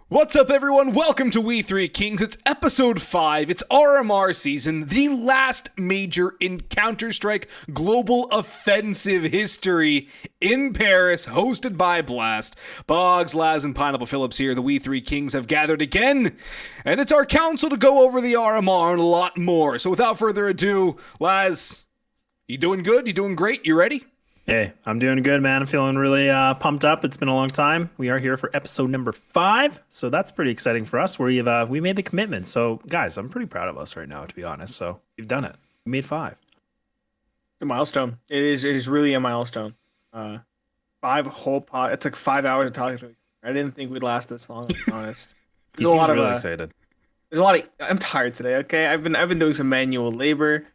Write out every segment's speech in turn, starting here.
What's up, everyone? Welcome to We Three Kings. It's episode 5. It's RMR season, the last major in Counter-Strike global offensive history in Paris, hosted by Blast. Boggs, Laz, and Pineapple Phillips here. The We Three Kings have gathered again, and it's our council to go over the RMR and a lot more. So without further ado, Laz, you doing good? You doing great? You ready? Hey, I'm doing good, man. I'm feeling really pumped up. It's been a long time. We are here for episode number 5, so that's pretty exciting for us. We made the commitment. So, guys, I'm pretty proud of us right now, to be honest. So, we've done it. We made 5. It's a milestone. It is really a milestone. 5 whole pod. It's like 5 hours of talking. I didn't think we'd last this long, to be honest. He seems really excited. There's a lot of. I'm tired today. Okay, I've been doing some manual labor.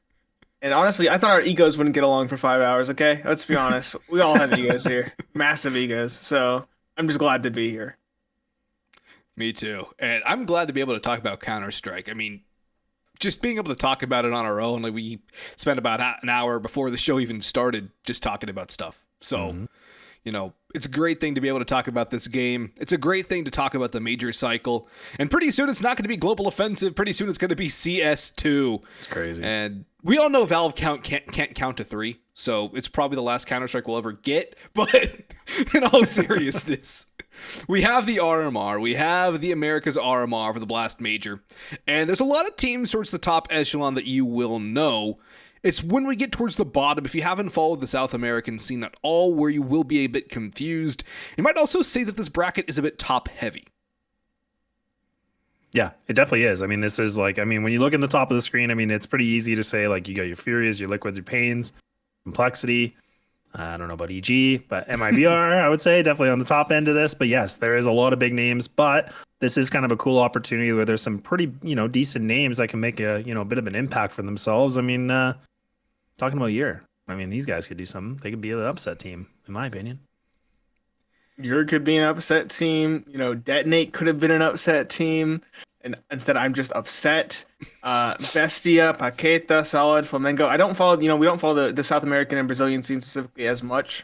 And honestly, I thought our egos wouldn't get along for 5 hours, okay? Let's be honest. We all have egos here. Massive egos. So I'm just glad to be here. Me too. And I'm glad to be able to talk about Counter-Strike. I mean, just being able to talk about it on our own, like we spent about an hour before the show even started just talking about stuff. So, you know, it's a great thing to be able to talk about this game. It's a great thing to talk about the major cycle. And pretty soon it's not going to be global offensive. Pretty soon it's going to be CS2. It's crazy. And we all know Valve can't count to 3, so it's probably the last Counter-Strike we'll ever get. But in all seriousness, we have the RMR. We have the America's RMR for the Blast Major. And there's a lot of teams towards the top echelon that you will know. It's when we get towards the bottom, if you haven't followed the South American scene at all, where you will be a bit confused. You might also say that this bracket is a bit top-heavy. Yeah, it definitely is. I mean, this is like, when you look in the top of the screen, it's pretty easy to say, like, you got your Furious, your Liquids, your Pains, Complexity. I don't know about EG, but MIBR, I would say, definitely on the top end of this. But yes, there is a lot of big names, but this is kind of a cool opportunity where there's some pretty, decent names that can make a, bit of an impact for themselves. Talking about year, these guys could do something. They could be an upset team, in my opinion. Your could be an upset team. Detonate could have been an upset team. And instead, I'm just upset. Bestia, Paqueta, Solid, Flamengo. I don't follow, we don't follow the South American and Brazilian scene specifically as much.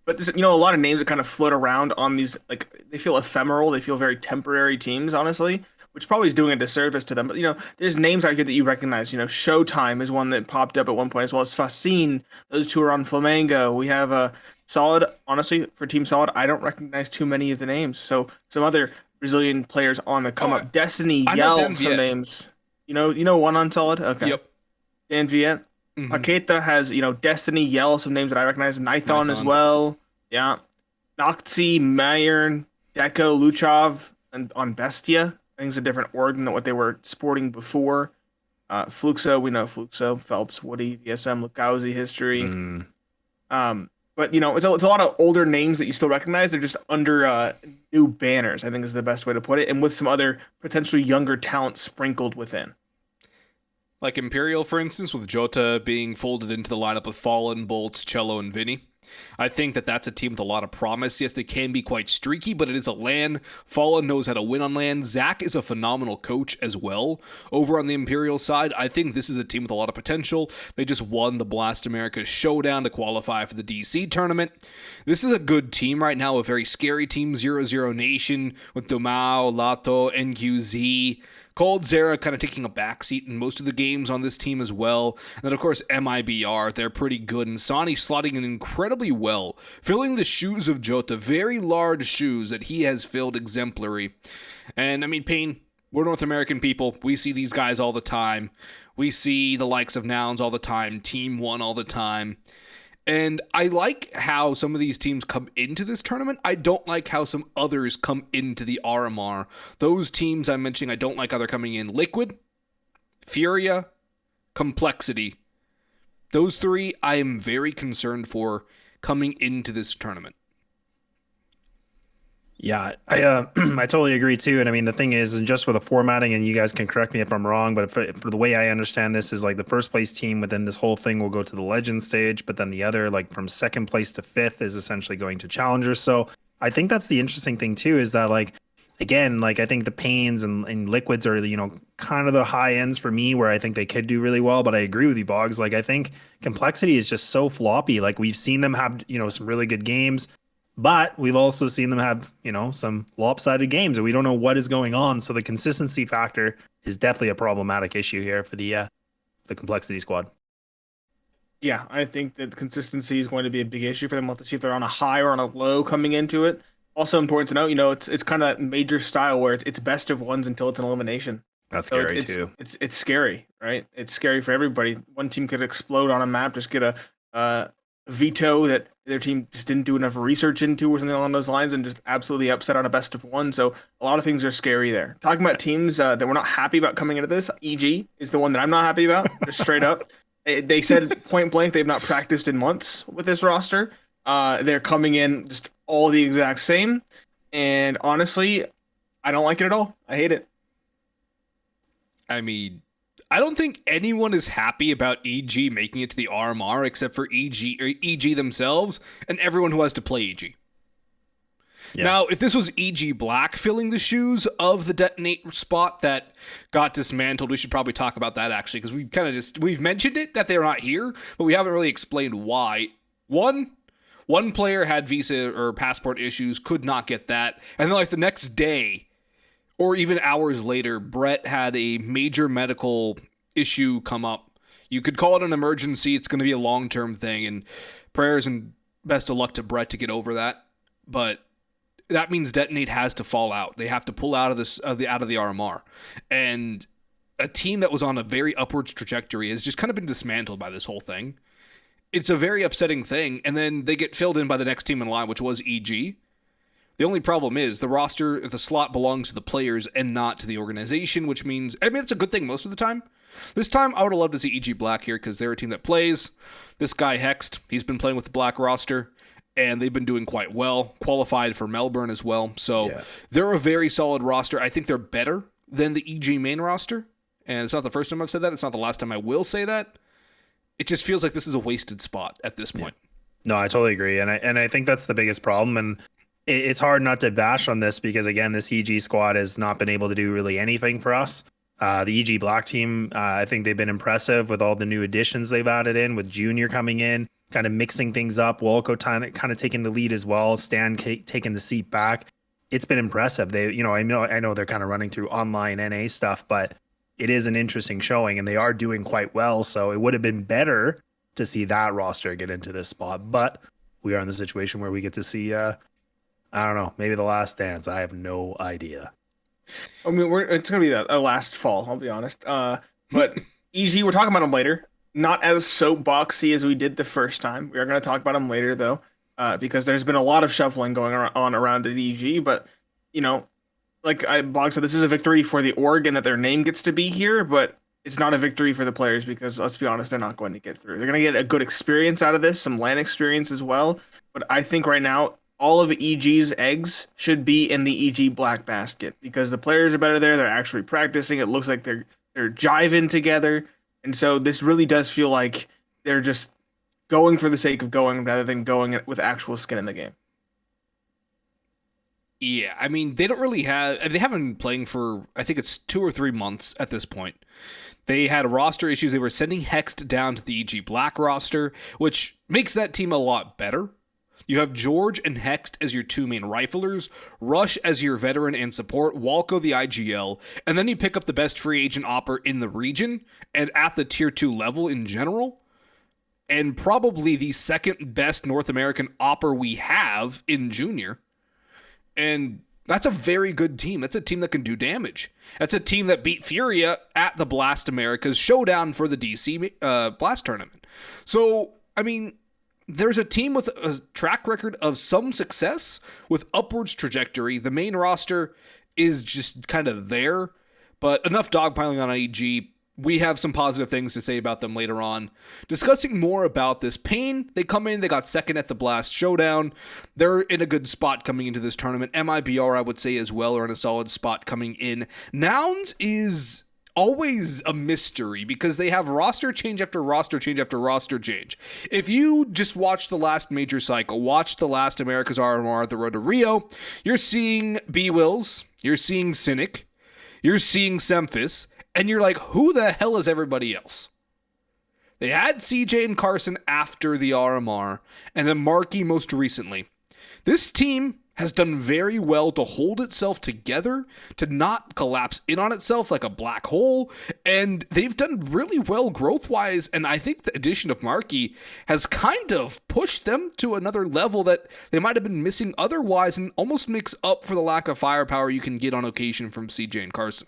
But there's, a lot of names that kind of float around on these, like, they feel ephemeral. They feel very temporary teams, honestly, which probably is doing a disservice to them. But, there's names out here that you recognize. Showtime is one that popped up at one point, as well as Facine. Those two are on Flamengo. We have Solid. Honestly, for Team Solid, I don't recognize too many of the names. So some other Brazilian players on the come up. Destiny, Yell, some names. You know one on Solid? Okay. Yep. Dan Viet. Paqueta has, Destiny, Yell, some names that I recognize. Nithon as well. Yeah. Noxy, Mayern, Deco, Luchov, and on Bestia. I think it's a different org than what they were sporting before. Fluxo, we know Fluxo. Phelps, Woody, VSM, Lukowski, History. But, it's a lot of older names that you still recognize. They're just under new banners, I think is the best way to put it, and with some other potentially younger talent sprinkled within. Like Imperial, for instance, with Jota being folded into the lineup with Fallen, Bolts, Cello, and Vinny. I think that that's a team with a lot of promise. Yes, they can be quite streaky, but it is a LAN. Fallen knows how to win on LAN. Zach is a phenomenal coach as well. Over on the Imperial side, I think this is a team with a lot of potential. They just won the Blast America Showdown to qualify for the DC tournament. This is a good team right now, a very scary team, 0-0 Nation, with Domao, Lato, NQZ. Cold Zera kind of taking a backseat in most of the games on this team as well. And then, of course, MIBR, they're pretty good. And Sani slotting in incredibly well, filling the shoes of Jota, very large shoes that he has filled exemplary. And, Payne, we're North American people. We see these guys all the time. We see the likes of Nouns all the time, Team One all the time. And I like how some of these teams come into this tournament. I don't like how some others come into the RMR. Those teams I'm mentioning, I don't like how they're coming in. Liquid, Furia, Complexity. Those 3 I am very concerned for coming into this tournament. Yeah, I totally agree too. And the thing is, and just for the formatting, and you guys can correct me if I'm wrong, but for the way I understand this is like the first place team within this whole thing will go to the legend stage, but then the other, like from second place to 5th, is essentially going to challenger. So I think that's the interesting thing too, is that I think the Pains and Liquids are, kind of the high ends for me where I think they could do really well. But I agree with you, Boggs. I think Complexity is just so floppy. Like we've seen them have, some really good games. But we've also seen them have, some lopsided games, and we don't know what is going on. So the consistency factor is definitely a problematic issue here for the complexity squad. Yeah, I think that consistency is going to be a big issue for them. We'll have to see if they're on a high or on a low coming into it. Also important to note, it's kind of that major style where it's best of ones until it's an elimination. That's So scary too. it's scary, right? It's scary for everybody. One team could explode on a map, just get a veto that their team just didn't do enough research into or something along those lines, and just absolutely upset on a best of one. So a lot of things are scary there. Talking about teams that we're not happy about coming into this, EG is the one that I'm not happy about, just straight up. They said point blank they've not practiced in months with this roster. They're coming in just all the exact same, and honestly, I don't like it at all. I hate it. I mean, I don't think anyone is happy about EG making it to the RMR except for EG themselves and everyone who has to play EG. Yeah. Now, if this was EG Black filling the shoes of the Detonate spot that got dismantled, we should probably talk about that actually, because we've mentioned it that they're not here, but we haven't really explained why. One player had visa or passport issues, could not get that, and then the next day, or even hours later, Brett had a major medical issue come up. You could call it an emergency. It's going to be a long-term thing, and prayers and best of luck to Brett to get over that. But that means Detonate has to fall out. They have to pull out of the RMR. And a team that was on a very upwards trajectory has just kind of been dismantled by this whole thing. It's a very upsetting thing, and then they get filled in by the next team in line, which was EG. The only problem is the slot belongs to the players and not to the organization, which means, it's a good thing most of the time. This time, I would have loved to see EG Black here because they're a team that plays. This guy, Hext, he's been playing with the Black roster, and they've been doing quite well, qualified for Melbourne as well. So They're a very solid roster. I think they're better than the EG main roster, and it's not the first time I've said that. It's not the last time I will say that. It just feels like this is a wasted spot at this point. No, I totally agree, and I think that's the biggest problem, and it's hard not to bash on this because, again, this EG squad has not been able to do really anything for us. The EG Black team, I think they've been impressive with all the new additions they've added in, with Junior coming in, kind of mixing things up, Wolko kind of taking the lead as well, Stan taking the seat back. It's been impressive. They, I know they're kind of running through online NA stuff, but it is an interesting showing, and they are doing quite well. So it would have been better to see that roster get into this spot, but we are in the situation where we get to see, I don't know, maybe the last dance. I have no idea. I mean, it's going to be a last fall, I'll be honest. But EG, we're talking about them later. Not as soapboxy as we did the first time. We are going to talk about them later, though, because there's been a lot of shuffling going on around at EG. But, like Boggs said, this is a victory for the org and that their name gets to be here, but it's not a victory for the players because, let's be honest, they're not going to get through. They're going to get a good experience out of this, some LAN experience as well. But I think right now, all of EG's eggs should be in the EG Black basket because the players are better there. They're actually practicing. It looks like they're jiving together. And so this really does feel like they're just going for the sake of going rather than going with actual skin in the game. Yeah, I mean, they haven't been playing for, I think it's 2 or 3 months at this point. They had roster issues. They were sending Hext down to the EG Black roster, which makes that team a lot better. You have George and Hext as your 2 main riflers, Rush as your veteran and support, Walco the IGL, and then you pick up the best free agent opper in the region and at the tier 2 level in general, and probably the second best North American opper we have in Junior. And that's a very good team. That's a team that can do damage. That's a team that beat Furia at the Blast Americas showdown for the DC Blast tournament. So, I mean, there's a team with a track record of some success with upwards trajectory. The main roster is just kind of there, but enough dogpiling on EG. We have some positive things to say about them later on. Discussing more about this, Pain, they come in, they got second at the Blast Showdown. They're in a good spot coming into this tournament. MIBR, I would say, as well, are in a solid spot coming in. Nouns is always a mystery because they have roster change after roster change after roster change. If you just watch the last major cycle, watch the last America's RMR, the Road to Rio, you're seeing B-Wills, you're seeing Cynic, you're seeing Semphis, and you're like, who the hell is everybody else? They had CJ and Carson after the RMR, and then Marky most recently. This team has done very well to hold itself together, to not collapse in on itself like a black hole, and they've done really well growth-wise, and I think the addition of Markey has kind of pushed them to another level that they might have been missing otherwise, and almost makes up for the lack of firepower you can get on occasion from CJ and Carson.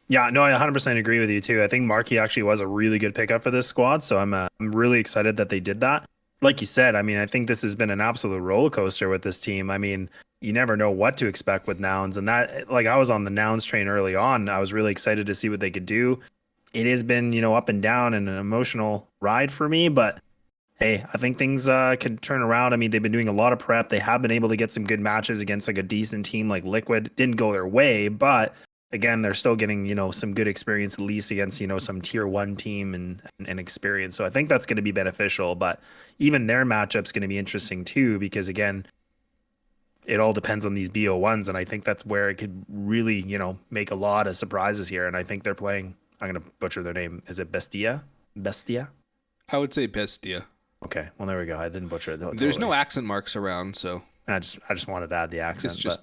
Yeah, no, I 100% agree with you too. I think Markey actually was a really good pickup for this squad, so I'm really excited that they did that. Like you said, I mean, I think this has been an absolute roller coaster with this team. I mean, you never know what to expect with Nouns, and that, like, I was on the Nouns train early on. I was really excited to see what they could do. It has been, up and down and an emotional ride for me, but hey, I think things can turn around. I mean, they've been doing a lot of prep. They have been able to get some good matches against like a decent team like Liquid. Didn't go their way, but again, they're still getting, some good experience at least against, some tier 1 team and experience. So I think that's going to be beneficial, but even their matchup's going to be interesting too, because again, it all depends on these BO1s. And I think that's where it could really, make a lot of surprises here. And I think they're playing, I'm going to butcher their name. Is it Bestia? I would say Bestia. Okay. Well, there we go. I didn't butcher it. Totally. There's no accent marks around, so I just wanted to add the accent. it's just,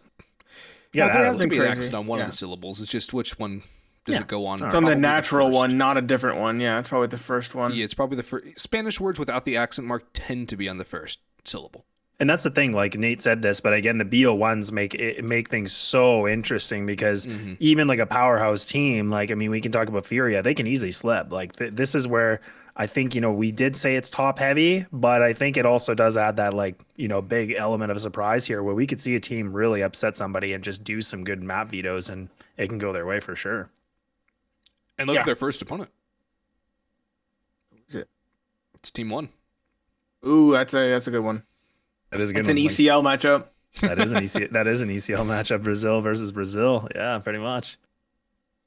Yeah, there has to be an crazy. accent on one of the syllables. It's just which one does it go on? It's on the Probably natural first. one, not a different one. Yeah, it's probably the first one. Yeah, it's probably the first. Spanish words without the accent mark tend to be on the first syllable. And that's the thing, like Nate said this, but again, the BO1s make things so interesting because even like a powerhouse team, like, I mean, we can talk about Furia, they can easily slip. Like this is where I think, we did say it's top heavy, but I think it also does add that like, big element of surprise here where we could see a team really upset somebody and just do some good map vetoes and it can go their way for sure. And look at their first opponent. Who is it? It's Team 1. Ooh, that's a good one. That is a good It's one. an ECL matchup. That is an ECL matchup, Brazil versus Brazil. Yeah, pretty much.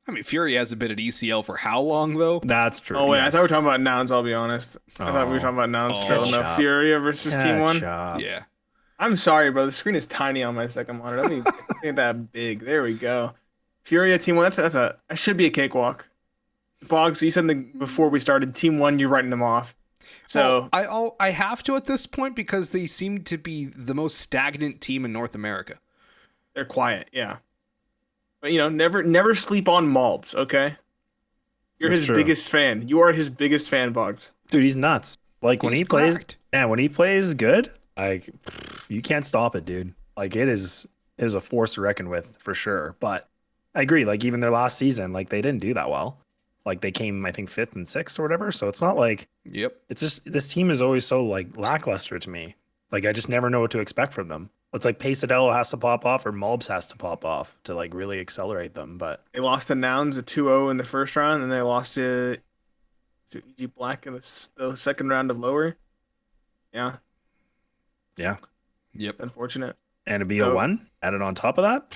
I mean, Fury hasn't been at ECL for how long, though? That's true. Oh, wait, I yes. thought we were talking about Nouns, I'll be honest. I thought we were talking about Nouns still. catch No, up. Furia versus Team 1. Ketchup. Yeah. I'm sorry, bro. The screen is tiny on my second monitor. Let me make that big. There we go. Furia Team 1. That should be a cakewalk. Boggs, you said before we started, Team 1, you're writing them off. So I have to at this point because they seem to be the most stagnant team in North America. they're quiet, yeah. But never sleep on Malbs, okay? You're That's his true. biggest fan. You are his biggest fan, Boggs. Dude, he's nuts. Like when He's he plays, cracked. when he plays good, like you can't stop it, dude. Like it is a force to reckon with for sure. But I agree. Like even their last season, like they didn't do that well. Like they came, I think, 5th and 6th or whatever. So it's not like Yep. it's just this team is always so like lackluster to me. Like I just never know what to expect from them. It's like Pesadillo has to pop off or Malbs has to pop off to like really accelerate them. But They lost to Nouns at 2-0 in the first round, and they lost to EG Black in the second round of lower. Yeah, yeah, Yep. it's unfortunate. and a BO1 added on top of that,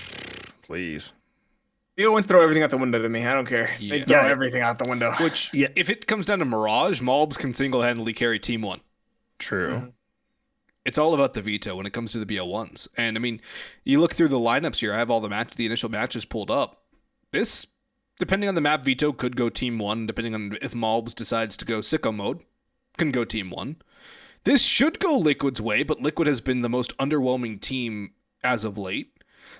please. BO1s throw everything out the window to me. I don't care. They Yeah. throw Yeah. everything out the window. Which, Yeah. if it comes down to Mirage, Malbs can single-handedly carry Team 1. True. Mhm. It's all about the veto when it comes to the BO1s. And, I mean, you look through the lineups here. I have all the initial matches pulled up. This, depending on the map veto, could go Team 1. Depending on if Malbs decides to go sicko mode, can go Team 1. This should go Liquid's way, but Liquid has been the most underwhelming team as of late.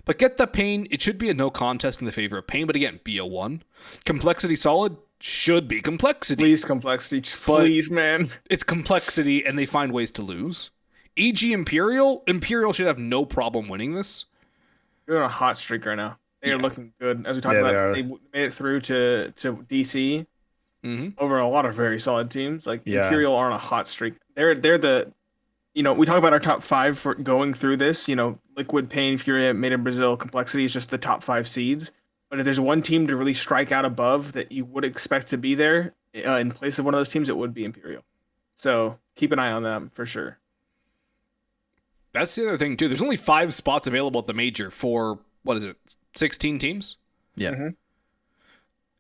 But get the Pain. It should be a no contest in the favor of Pain. But again, BO1. Complexity solid should be Complexity. Please, complexity. Just please, man. It's Complexity, and they find ways to lose. EG Imperial should have no problem winning this. They're on a hot streak right now. They are looking good. As we talked Yeah, they about, are. they made it through to DC Mm-hmm. over a lot of very solid teams. Like Yeah. Imperial are on a hot streak. They're the, we talk about our top 5 for going through this. Liquid, Pain, Furia, Made in Brazil, Complexity is just the top 5 seeds. But if there's one team to really strike out above that you would expect to be there in place of one of those teams, it would be Imperial. So keep an eye on them for sure. That's the other thing, too. There's only 5 spots available at the major for, 16 teams? Yeah. Mhm.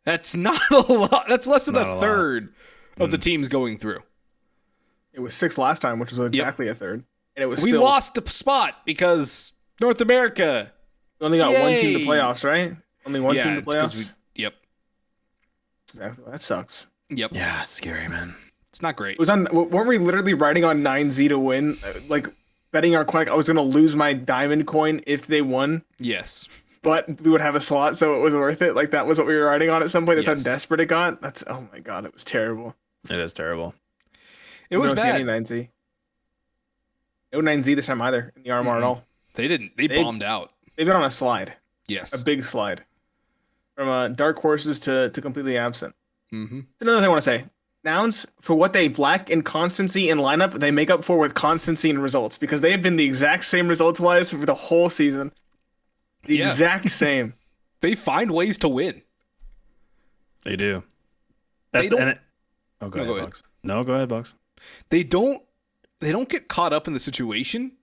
That's not a lot. That's less than Not a a lot. third of the teams going through. It was 6 last time, which was exactly a third. And it was We still, lost a spot because North America. we only got one team to Yay. playoffs, right? Only one team to it's 'cause playoffs. Yep. Exactly. That sucks. Yep. Yeah, it's scary, man. It's not great. It was on. Weren't we literally riding on 9Z to win? Like betting our coin. I was gonna lose my diamond coin if they won, Yes. but we would have a slot, so it was worth it. Like that was what we were riding on at some point. That's Yes. how desperate it got. That's oh my god, it was terrible. It is terrible. It was We don't see any bad. 9Z. No 9Z this time either in the RMR at all. They didn't. They bombed out. They've been on a slide, Yes. a big slide, from dark horses to completely absent. Mm-hmm. That's another thing I want to say. Nouns, for what they lack in constancy in lineup, they make up for with constancy in results because they have been the exact same results wise for the whole season. The Yeah. exact same. They find ways to win. They do. They That's don't- and it, oh, go No, ahead, go ahead. Boggs. No, go ahead, Boggs. They don't get caught up in the situation.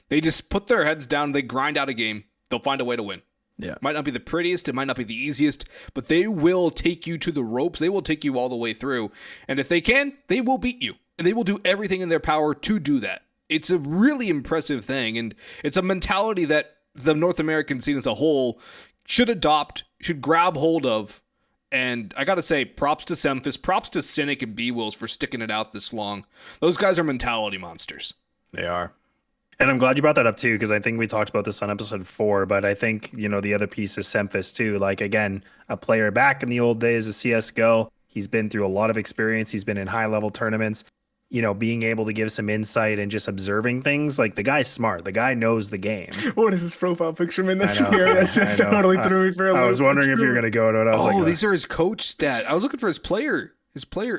They just put their heads down. They grind out a game. They'll find a way to win. Yeah. Might not be the prettiest. It might not be the easiest, but they will take you to the ropes. They will take you all the way through. And if they can, they will beat you. And they will do everything in their power to do that. It's a really impressive thing. And it's a mentality that the North American scene as a whole should adopt, should grab hold of. And I got to say, props to Semphis, props to Cynic and B-Wills for sticking it out this long. Those guys are mentality monsters. They are. And I'm glad you brought that up too, because I think we talked about this on episode 4, but I think, the other piece is Semphis too. Like, again, a player back in the old days of CSGO. He's been through a lot of experience. He's been in high level tournaments, being able to give some insight and just observing things. Like, the guy's smart. The guy knows the game. What is his profile picture, man? That's I know, scary. That's I know. totally threw me for a loop. I was wondering if you were going to go to it. I was like, These are his coach stat. I was looking for his player.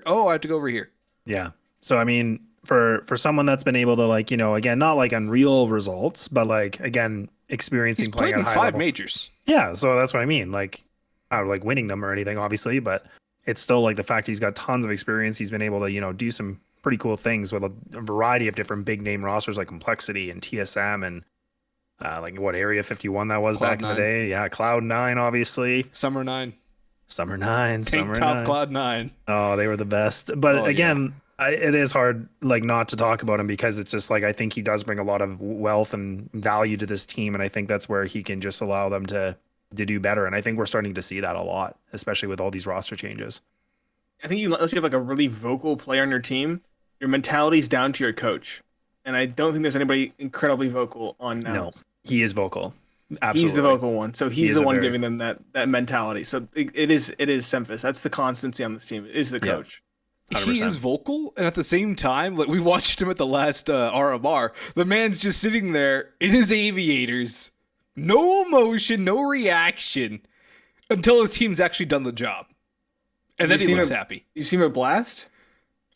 Oh, I have to go over here. yeah. So, I mean, for someone that's been able to, like, again, not like unreal results, but like, again, experiencing He's playing played at in high 5 level. majors. Yeah, so that's what I mean. Like, not like winning them or anything, obviously, but it's still like the fact he's got tons of experience. He's been able to, do some pretty cool things with a variety of different big name rosters like Complexity and TSM and like what Area 51 that was back in Cloud9. the day. Yeah, Cloud9, obviously. Summer 9. Summer 9. Tank Summer top 9. Cloud 9. Oh, they were the best. But Oh, again, it is hard like not to talk about him because it's just like I think he does bring a lot of wealth and value to this team, and I think that's where he can just allow them to do better. And I think we're starting to see that a lot, especially with all these roster changes. I think unless you have like a really vocal player on your team, your mentality's down to your coach. And I don't think there's anybody incredibly vocal on No, Nouns. he is vocal. Absolutely. He's the vocal one, so He he's is the a one very- giving them that mentality. So it is Semphis. That's the constancy on this team. It is the Yeah. coach. He 100%. is vocal, and at the same time, like we watched him at the last RMR, the man's just sitting there in his aviators, no emotion, no reaction, until his team's actually done the job, and then You he seen looks him- happy. You see him at Blast?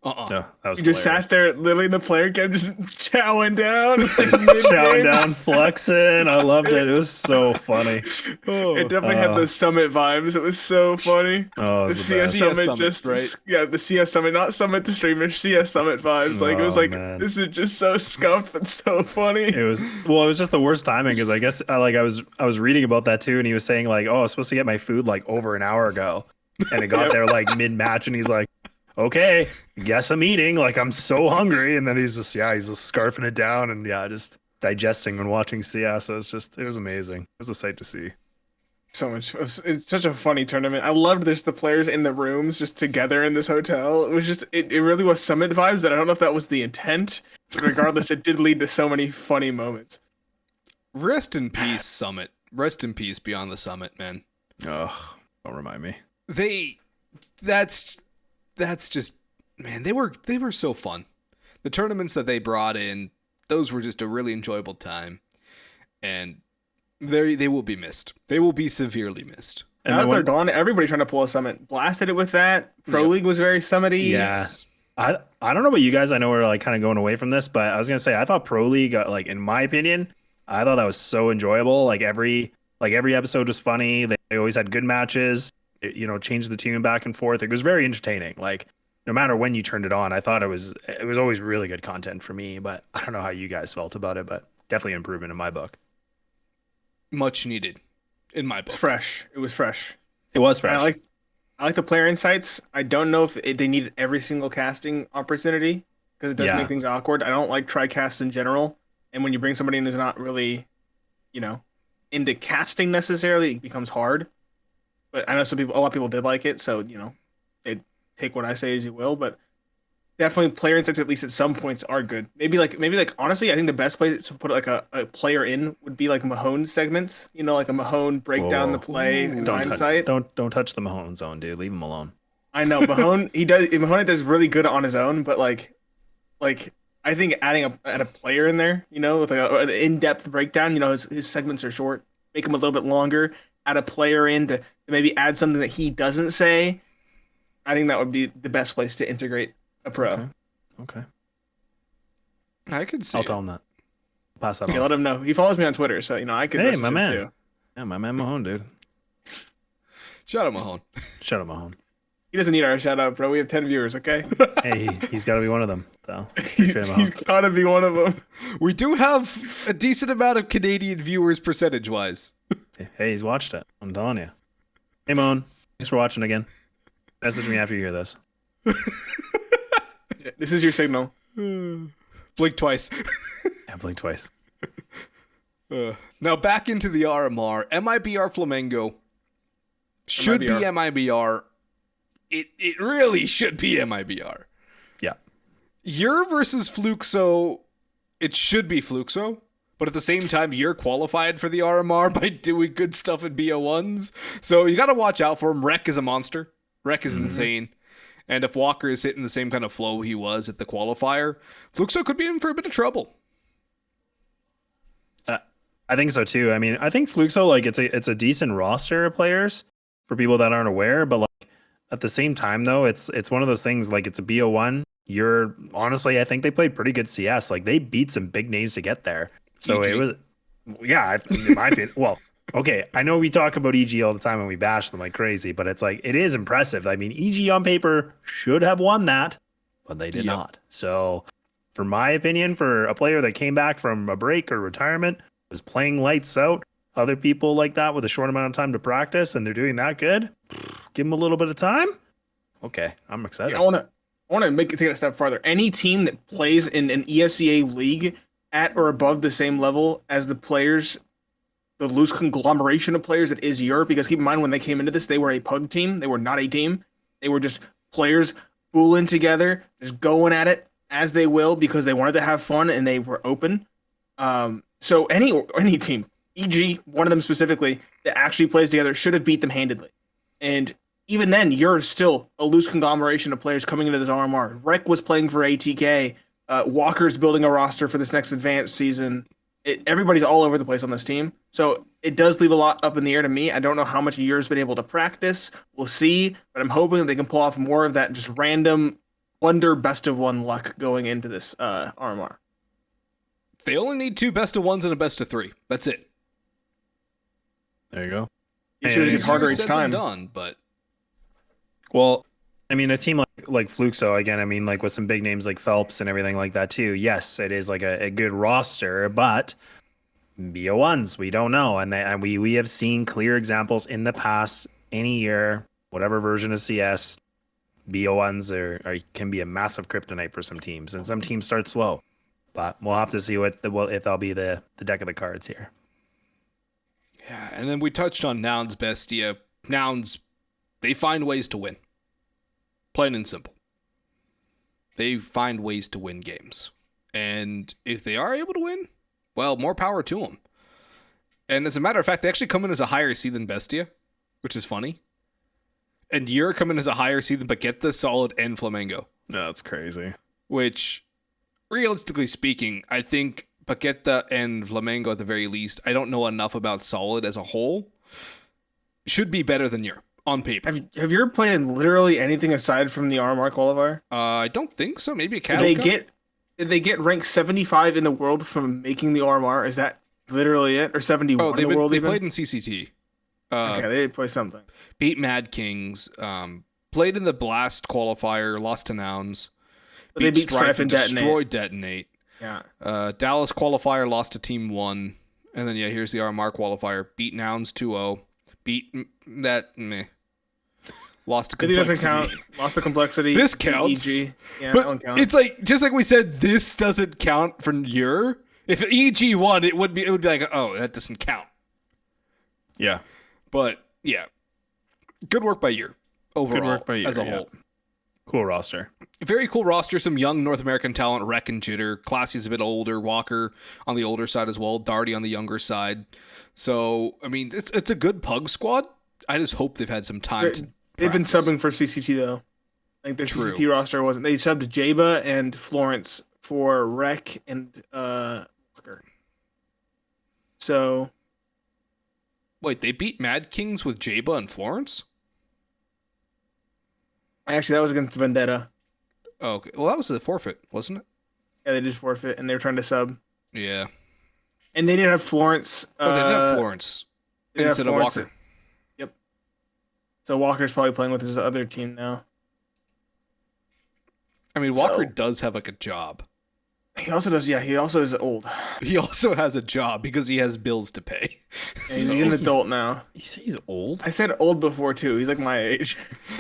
No, that was He just hilarious. sat there, literally in the player cam, just chowing down. Chowing down, flexing. I loved it. It was so funny. It definitely had the Summit vibes. It was so funny. Oh, it The was the CS best. CS Summit, Summit, just right? yeah, the CS Summit, not Summit the streamer, CS Summit vibes. Like it was Oh, like man. this is just so scuffed but so funny. It was just the worst timing because I guess I was reading about that too, and he was saying like, oh, I was supposed to get my food like over an hour ago, and it got there like mid match, and he's like, okay, guess I'm eating. Like I'm so hungry, and then he's just scarfing it down and just digesting and watching CS. So it was amazing. It was a sight to see. So much. It's such a funny tournament. I loved this. The players in the rooms just together in this hotel. It was just it really was Summit vibes. And I don't know if that was the intent, but regardless, it did lead to so many funny moments. Rest in peace, Summit. Rest in peace beyond the Summit, man. Ugh, don't remind me. That's just, man, they were so fun. The tournaments that they brought in, those were just a really enjoyable time, and they will be missed. They will be severely missed. And Now then that they're when- gone, everybody's trying to pull a Summit. Blasted it with that. Pro Yep. League was very Summity. Yeah. I don't know about you guys. I know we're like kind of going away from this, but I was gonna say I thought Pro League, like in my opinion, I thought that was so enjoyable. Like every episode was funny. They always had good matches. Changed the tune back and forth. It was very entertaining. Like no matter when you turned it on, I thought it was always really good content for me. But I don't know how you guys felt about it, but definitely an improvement in my book. Much needed, in my It was book. fresh. It was fresh. It was fresh. I like the player insights. I don't know if they needed every single casting opportunity because it does Yeah. make things awkward. I don't like tricasts in general. And when you bring somebody in who's not really, into casting necessarily, it becomes hard. But I know a lot of people did like it. So, they take what I say as you will. But definitely player insights at least at some points are good. Maybe like honestly, I think the best place to put like a player in would be like Mahone segments. You know, like a Mahone break Whoa, down whoa. the play in Don't hindsight. don't touch the Mahone zone, dude. Leave him alone. I know Mahone Mahone does really good on his own, but like I think add a player in there, you know, with like an in-depth breakdown. You know, his segments are short, make them a little bit longer. Add a player in to maybe add something that he doesn't say. I think that would be the best place to integrate a pro. Okay. I could see I'll it. tell him that. Pass that Yeah, on. let him know. He follows me on Twitter, so I could. Hey, message my him man. too. Yeah, my man Mahone, dude. Shout out Mahone. Shut up, Mahone. He doesn't need our shout out, bro. We have 10 viewers, okay? Hey, he's got to be one of them. So he's appreciate Mahone. gotta be one of them. We do have a decent amount of Canadian viewers percentage-wise. Hey, he's watched it. I'm telling you. Hey, Mahone. Thanks for watching again. Message me after you hear this. This is your signal. Blink twice. Yeah, blink twice. Now back into the RMR. MIBR Flamengo should be MIBR. It really should be MIBR. Yeah. You're versus Fluxo. It should be Fluxo. But at the same time, you're qualified for the RMR by doing good stuff in BO1s. So you got to watch out for him. Rec is a monster. Rec is insane. And if Walker is hitting the same kind of flow he was at the qualifier, Fluxo could be in for a bit of trouble. I think so too. I mean, I think Fluxo, like it's a decent roster of players for people that aren't aware, but like at the same time though, it's one of those things like it's a BO1. Honestly, I think they played pretty good CS. Like they beat some big names to get there. So EG. it was, yeah, in my opinion. Well, okay, I know we talk about EG all the time and we bash them like crazy, but it's like it is impressive. I mean, EG on paper should have won that, but they did not. So, for my opinion, for a player that came back from a break or retirement, was playing lights out, other people like that with a short amount of time to practice, and they're doing that good, give them a little bit of time. Okay, I'm excited. I want to take it a step farther. Any team that plays in an ESEA league at or above the same level as the players, the loose conglomeration of players that is Europe, because keep in mind when they came into this, they were a pug team. They were not a team. They were just players fooling together, just going at it as they will because they wanted to have fun and they were open. So any team, EG, one of them specifically, that actually plays together should have beat them handedly. And even then, you're still a loose conglomeration of players coming into this RMR. Rec was playing for ATK. Walker's building a roster for this next advanced season. Everybody's all over the place on this team. So it does leave a lot up in the air to me. I don't know how much Year's been able to practice. We'll see. But I'm hoping that they can pull off more of that just random wonder best of one luck going into this RMR. They only need 2 best of 1s and a best of 3. That's it. There you go. It should get harder each Said time. than done, but Well, I mean, a team like Fluxo, again, I mean, like with some big names like Phelps and everything like that too. Yes, it is like a good roster, but BO1s, we don't know. And we have seen clear examples in the past, any year, whatever version of CS, BO1s can be a massive kryptonite for some teams. And some teams start slow. But we'll have to see if that'll be the deck of the cards here. yeah. And then we touched on Nouns Bestia. Nouns, they find ways to win. Plain and simple. They find ways to win games. And if they are able to win, well, more power to them. And as a matter of fact, they actually come in as a higher seed than Bestia, which is funny. And you're coming as a higher seed than Paqueta, Solid, and Flamengo. That's crazy. Which, realistically speaking, I think Paqueta and Flamengo at the very least, I don't know enough about Solid as a whole, should be better than your on paper. Have you ever played in literally anything aside from the RMR qualifier? I don't think so. Maybe a cat. Did they get ranked 75 in the world from making the RMR? Is that literally it? Or 71 in the world they even? played in CCT. Okay, they did play something. Beat Mad Kings. Played in the Blast qualifier. Lost to Nouns. But they beat Strife and Detonate. Destroyed Detonate. Yeah. Dallas qualifier. Lost to Team 1. And then, here's the RMR qualifier. Beat Nouns 2-0. Beat that. Meh. Lost to Complexity. It doesn't count. Lost to Complexity. This counts. EG. Yeah, but that one counts. it's like, just like we said, this doesn't count for your. If EG won, it would be like, oh, that doesn't count. Yeah. But yeah, good work by Year overall. Good work by Year, as a yeah. whole. Cool roster. Very cool roster. Some young North American talent, Rek and Jitter. Classy's a bit older. Walker on the older side as well. Darty on the younger side. So, I mean, it's a good pug squad. I just hope they've had some time to They've been practice. subbing for CCT, though. Like, their True. CCT roster wasn't. They subbed Jaba and Florence for Rek and Walker. So, Wait, they beat Mad Kings with Jaba and Florence? actually, that was against Vendetta. Oh, okay. Well, that was the forfeit, wasn't it? Yeah, they did forfeit, and they were trying to sub. Yeah. And they didn't have Florence. Oh, they did have Florence they have instead of Florence. Walker. Yep. So Walker's probably playing with his other team now. I mean, Walker So- does have like a job. He also does. Yeah, he also is old. He also has a job because he has bills to pay. Yeah, he's an adult now. You say he's old? I said old before too. He's like my age.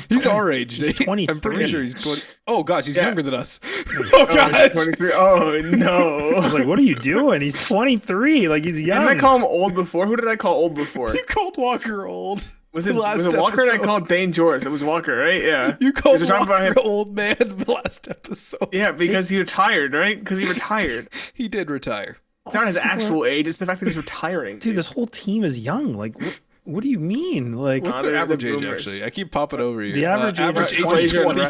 He's our age. He's Nate. I'm pretty 23. sure he's 20. Oh gosh, he's Yeah. younger than us. Oh Oh, he's god. 23. Oh no. I was like, what are you doing? He's 23. Like, he's young. Didn't I call him old before? Who did I call old before? You called Walker old. Was it last Walker? And I episode. called Dane George. It was Walker, right? Yeah. You called Because we're talking Walker about him. old man the last episode. Yeah, because he retired, right? Because he retired. He did retire. It's not his actual age. It's the fact that he's retiring. Dude, this whole team is young. Like, what do you mean? Like, What's they're their the average age boomers. actually? I keep popping over here. The average age age is 20.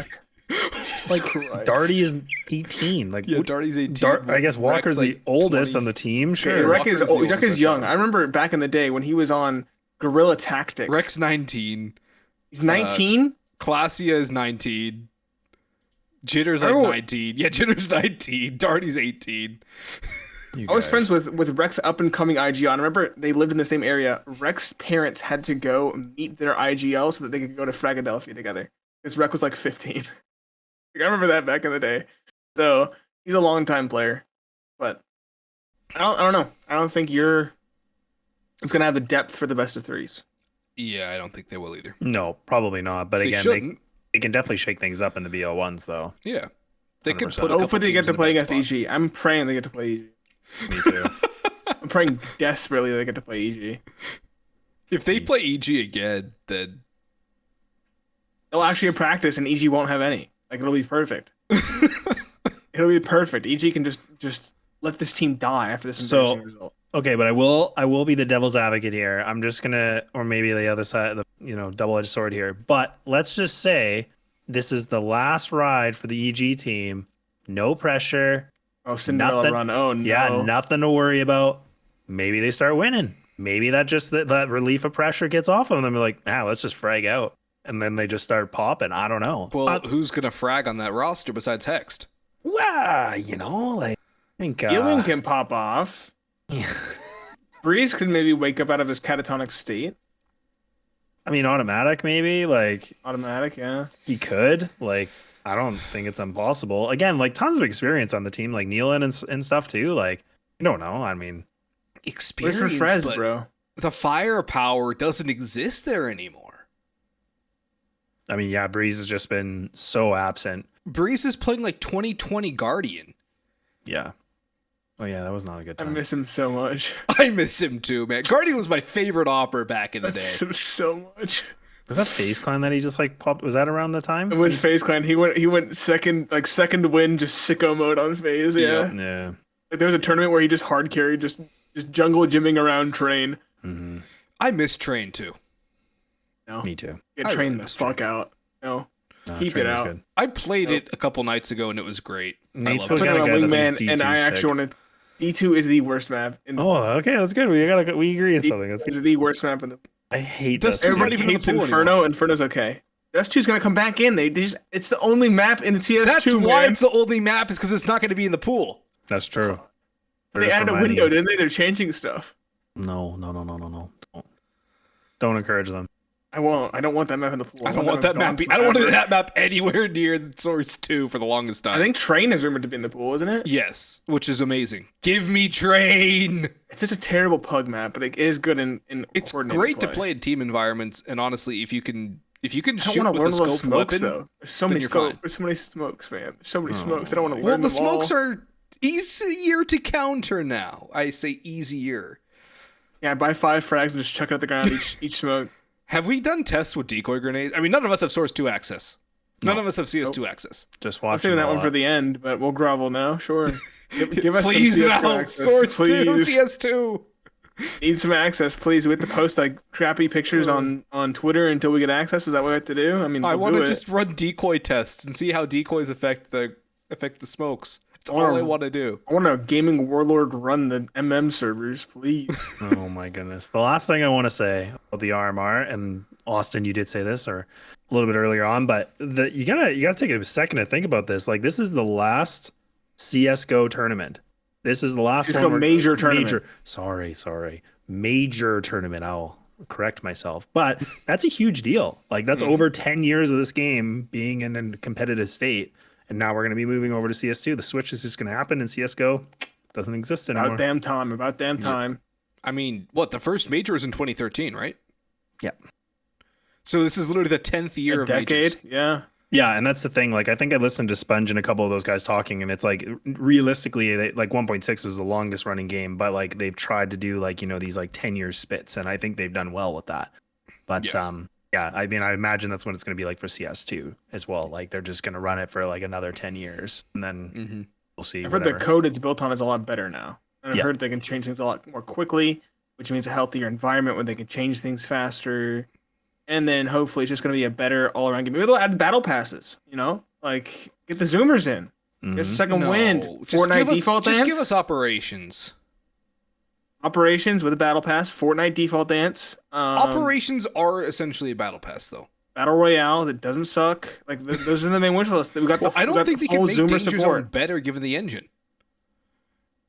like Christ. Darty is 18. Like, Yeah, what- Darty's 18. I guess Walker's Rek's, the oldest 20. on the team. Yeah, Sure. Rek is Walker's the old. Rek oldest is young. by I far. remember back in the day when he was on Guerrilla Tactics. Rek's 19. He's 19. Classia is 19. Jitter's like Oh. 19. Yeah, Jitter's 19. Darty's 18. You I was guys. friends with Rek's up and coming IGL. I remember they lived in the same area. Rek's parents had to go meet their IGL so that they could go to Fragadelphia together. Because Rek was like 15. Like, I remember that back in the day. So he's a long time player, but I don't know. I don't think it's gonna have the depth for the best of threes. Yeah, I don't think they will either. No, probably not. But They again, shouldn't. they can definitely shake things up in the BL1s, though. Yeah. They could 100%. put a couple Hopefully they get teams to in a play bad against spot. EG. I'm praying they get to play EG. Me too. I'm praying desperately they get to play EG. If they play EG again, then They'll actually have practice and EG won't have any. Like it'll be perfect. It'll be perfect. EG can just let this team die after this So- embarrassing result. Okay, but I will be the devil's advocate here. I'm just gonna, or maybe the other side, double-edged sword here. But let's just say this is the last ride for the EG team. No pressure. Oh, Cinderella nothing- run. Oh no. Yeah, nothing to worry about. Maybe they start winning. Maybe that relief of pressure gets off of them. They're like, let's just frag out, and then they just start popping. I don't know. well, who's gonna frag on that roster besides Hext? Well, like I think Healing can pop off. yeah. Breeze could maybe wake up out of his catatonic state. I mean, automatic maybe. Like Automatic, yeah. he could. Like I don't think it's impossible. Again, like tons of experience on the team, like Nealon and stuff too. Like you don't know. I mean, Where's Experience, for Frez, but bro? the firepower doesn't exist there anymore. yeah, Breeze has just been so absent. Breeze is playing like 2020 Guardian. Yeah. Oh yeah, that was not a good I time. miss him so much. I miss him too, man. Guardian was my favorite opera back in the I day. miss him so much. Was that FaZe Clan that he just like popped? Was that around the time? It was FaZe Clan. He went second win, just sicko mode on FaZe. Yeah. Yeah. Like, there was a tournament where he just hard carried, just jungle gymming around Train. hmm I miss Train too. No, Me too. get I Train really the miss fuck out. No, Keep Train it was out. good. I played Nope. it a couple nights ago and it was great. I Nate's love the put it. him kind on of guy that thinks Wingman, and D2 I is actually sick. want to. D2 is the worst map. In the Oh, okay, that's good. We agree on something. That's is good. the worst map in the. I hate Dust that. is not Everybody even in the hates pool Inferno. anymore. Inferno's okay. Dust2's gonna come back in. It's the only map in the TS2. That's why man. it's the only map is because it's not going to be in the pool. That's true. They're They just added a reminding window, you. didn't they? They're changing stuff. No. Don't encourage them. I won't. I don't want that map in the pool. I don't want that map. I don't want that map anywhere near the Source 2 for the longest time. I think Train is rumored to be in the pool, isn't it? Yes, which is amazing. Give me Train. It's just a terrible pug map, but it is good in It's coordinated great to play in team environments, and honestly, if you can I don't shoot want to with learn a all those scope smokes weapon, though. There's so then many you're scopes. fine. There's so many smokes, man. There's so many smokes. I don't want to learn well, the them all. smokes are easier to counter now. I say easier. Yeah, buy 5 frags and just chuck it at the ground each smoke. Have we done tests with decoy grenades? I mean, none of us have Source 2 access. None of us have CS2 access. Just I'm watching saving that a one lot. for the end, but we'll grovel now. Sure. Give us Please, some CS2 Valve, access. Source 2, Please. CS2. Need some access, please. We have to post like crappy pictures on Twitter until we get access. Is that what we have to do? I mean, I we'll want do to it. just run decoy tests and see how decoys affect the smokes. That's all I want to do. I want a gaming warlord run the MM servers, please. Oh my goodness. The last thing I want to say about the RMR, and Austin, you did say this or a little bit earlier on, but you gotta take a second to think about this. Like, this is the last CS:GO tournament. This is the last CS:GO one major tournament. Major tournament. I'll correct myself. But that's a huge deal. Like, that's over 10 years of this game being in a competitive state. And now we're going to be moving over to CS2. The switch is just going to happen, and CS:GO doesn't exist anymore. About damn time. I mean, what, the first major was in 2013, right? Yeah. So this is literally the 10th year A of decade, majors. yeah. Yeah, and that's the thing. Like, I think I listened to Sponge and a couple of those guys talking, and it's like, realistically, like 1.6 was the longest running game, but like they've tried to do like, you know, these like 10-year spits, and I think they've done well with that. But yeah, I mean, I imagine that's what it's going to be like for CS2 as well. Like, they're just going to run it for like another 10 years, and then we'll see. I've heard the code it's built on is a lot better now. And I've heard they can change things a lot more quickly, which means a healthier environment where they can change things faster. And then hopefully it's just going to be a better all-around game. Maybe they'll add battle passes, you know? Like, get the zoomers in. Get a second wind. Fortnite default dance. Just give us operations. Operations with a battle pass. Fortnite default dance. Operations are essentially a battle pass, though. Battle Royale that doesn't suck. Like, those are the main wish list. We got Well, I don't think they can full make zoomer Danger Zone support. better given the engine.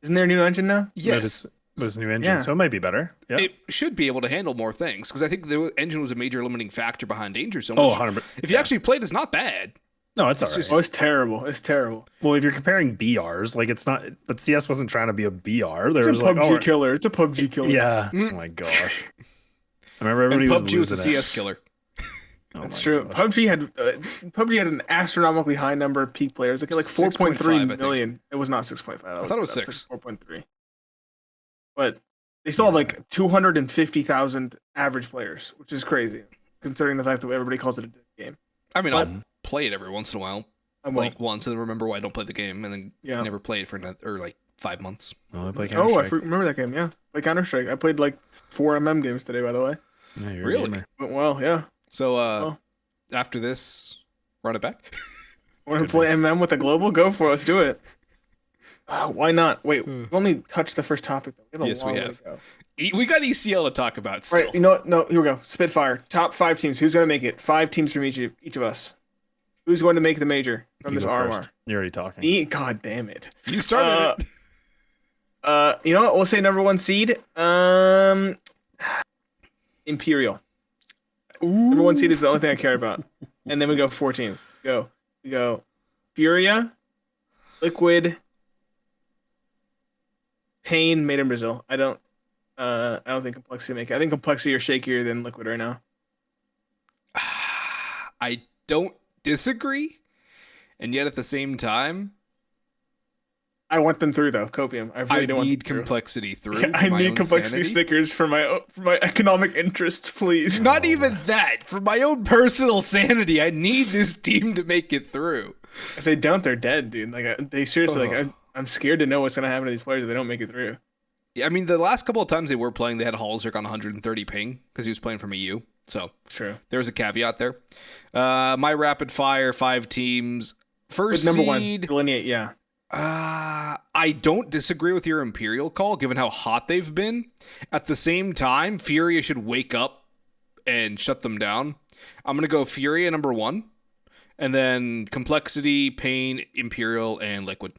Isn't there a new engine now? Yes. But it's a new engine, so it might be better. Yeah. It should be able to handle more things, because I think the engine was a major limiting factor behind Danger Zone. Oh, which, 100%. if you actually played, it's not bad. No, it's all right. Oh, it's terrible. It's terrible. Well, if you're comparing BRs, like, it's not, but CS wasn't trying to be a BR. There It's was a like, PUBG killer. It's a PUBG killer. yeah. Oh my gosh. I remember And everybody PUBG was the losing it. CS killer. Oh That's my true. gosh. PUBG had an astronomically high number of peak players. Like 6.5, 4.3 million. It was not 6.5. I thought it was 6. Like 4.3. But they still have like 250,000 average players, which is crazy, considering the fact that everybody calls it a game. I mean, I'll play it every once in a while. I won't. Like once, and then remember why I don't play the game, and then never play it for like 5 months. Oh, I play Oh, Counter-Strike. remember that game. Yeah, play Counter-Strike. I played like 4 MM games today, by the way. Yeah, you're a Really? gamer. Went well, yeah. So after this, run it back. Want to play MM with a global? Go for it. Let's do it. Why not? Wait, we've only touched the first topic. We have a Yes, long we way have. to go. We got ECL to talk about still. Right, you know what? No, here we go. Spitfire. Top 5 teams. Who's going to make it? 5 teams from each of us. Who's going to make the major from You this go RMR? first. You're already talking. Me? God damn it. You started it. You know what? We'll say number 1 seed. Imperial. Number 1 seed is the only thing I care about. And then we go 4 teams. We go Furia, Liquid, Pain, made in Brazil. I don't think Complexity make it. I think Complexity are shakier than Liquid right now. I don't disagree, and yet at the same time, I want them through though. Copium. I really I don't want need them through. Complexity through. Yeah, I for my need own Complexity sanity. stickers for my economic interests, please. Not even that. For my own personal sanity, I need this team to make it through. If they don't, they're dead, dude. Like they seriously, like I'm scared to know what's gonna happen to these players if they don't make it through. Yeah, I mean, the last couple of times they were playing, they had Halzerk on 130 ping because he was playing from EU. So True. there was a caveat there. My rapid fire 5 teams. First With number seed. 1, delineate. Yeah. I don't disagree with your Imperial call, given how hot they've been. At the same time, Furia should wake up and shut them down. I'm going to go Furia number 1, and then Complexity, Pain, Imperial, and Liquid.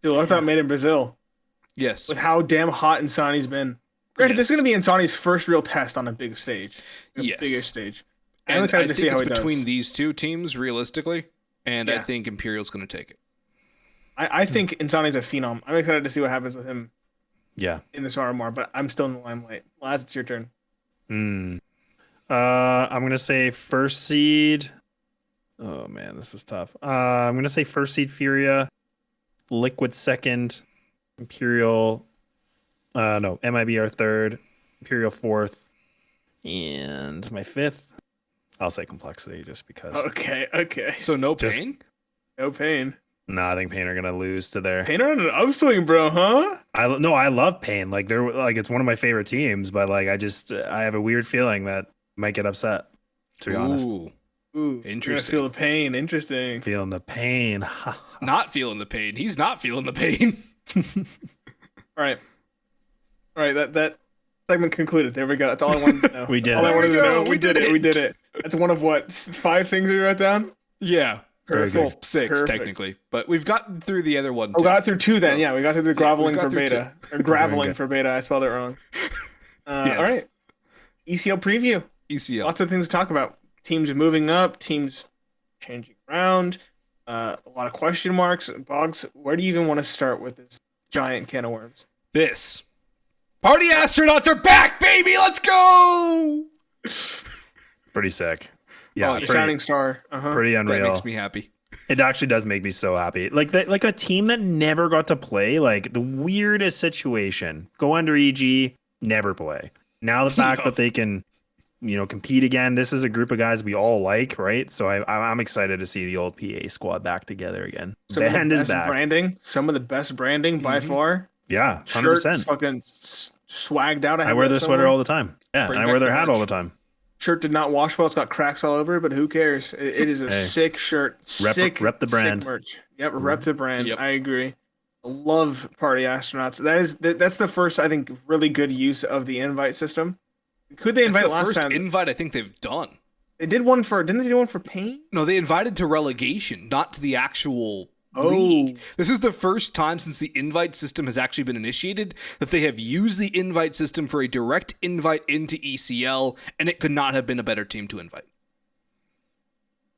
Dude, I thought made in Brazil. Yes. With how damn hot Insani's been. Granted, this is Yes. going to be Insani's first real test on a big stage. Yes. Biggest stage. And I'm excited I to think see how it's it does. between these 2 teams, realistically, and I Yeah. think Imperial's going to take it. I think Insani's a phenom. I'm excited to see what happens with him Yeah. in this RMR, but I'm still in the limelight. Laz, it's your turn. I'm gonna say first seed. Oh man, this is tough. I'm gonna say first seed Furia, Liquid second, Imperial. MIB our third, Imperial fourth, and my fifth. I'll say complexity just because. Okay. So no Just- pain? No pain. No, I think Pain are gonna lose to their. Pain on an upswing, bro, huh? I love Pain. Like they're like it's one of my favorite teams, but like I have a weird feeling that might get upset. To be honest, Ooh, Ooh, Interesting. You're gonna feel the pain. Interesting. feeling the pain. not feeling the pain. He's not feeling the pain. All right. That segment concluded. There we go. That's all I wanted to know. We did All it. I wanted There to we know. go. We did it. We did it. That's one of what 5 things we wrote down. Yeah. Very Perfect. Well, 6 Perfect. technically, but we've gotten through the other one. Oh, Too. got through 2 then. So- Yeah, we got through the groveling we got for through beta. Or graveling good. for beta. I spelled it wrong. Yes. All right. ECL preview. ECL. Lots of things to talk about. Teams moving up, teams changing around, a lot of question marks. Boggs, where do you even want to start with this giant can of worms? This. Party astronauts are back, baby. Let's go. Pretty sick. Yeah, Oh, yeah. The pretty, Shining Star. Uh-huh. pretty That unreal. makes me happy. It actually does make me so happy. Like a team that never got to play, like the weirdest situation. Go under EG, never play. Now the fact that they can, compete again. This is a group of guys we all like, right? So I'm excited to see the old PA squad back together again. Some of the Band is best back. branding. Some of the best branding by far. Yeah, 100%. Shirts fucking swagged out. I wear their sweater all the time. Yeah, Bring and I back wear their the hat merch. all the time. Shirt did not wash well. It's got cracks all over, but who cares? It is a Hey. sick shirt. Rep the brand. Sick merch. Yep, rep the brand. Yep. I agree. I love Party Astronauts. That's the first, I think, really good use of the invite system. Could they It's invite the last first time? invite I think they've done. They did one for. Didn't they do one for Pain? No, they invited to relegation, not to the actual Oh. league. This is the first time since the invite system has actually been initiated that they have used the invite system for a direct invite into ECL, and it could not have been a better team to invite.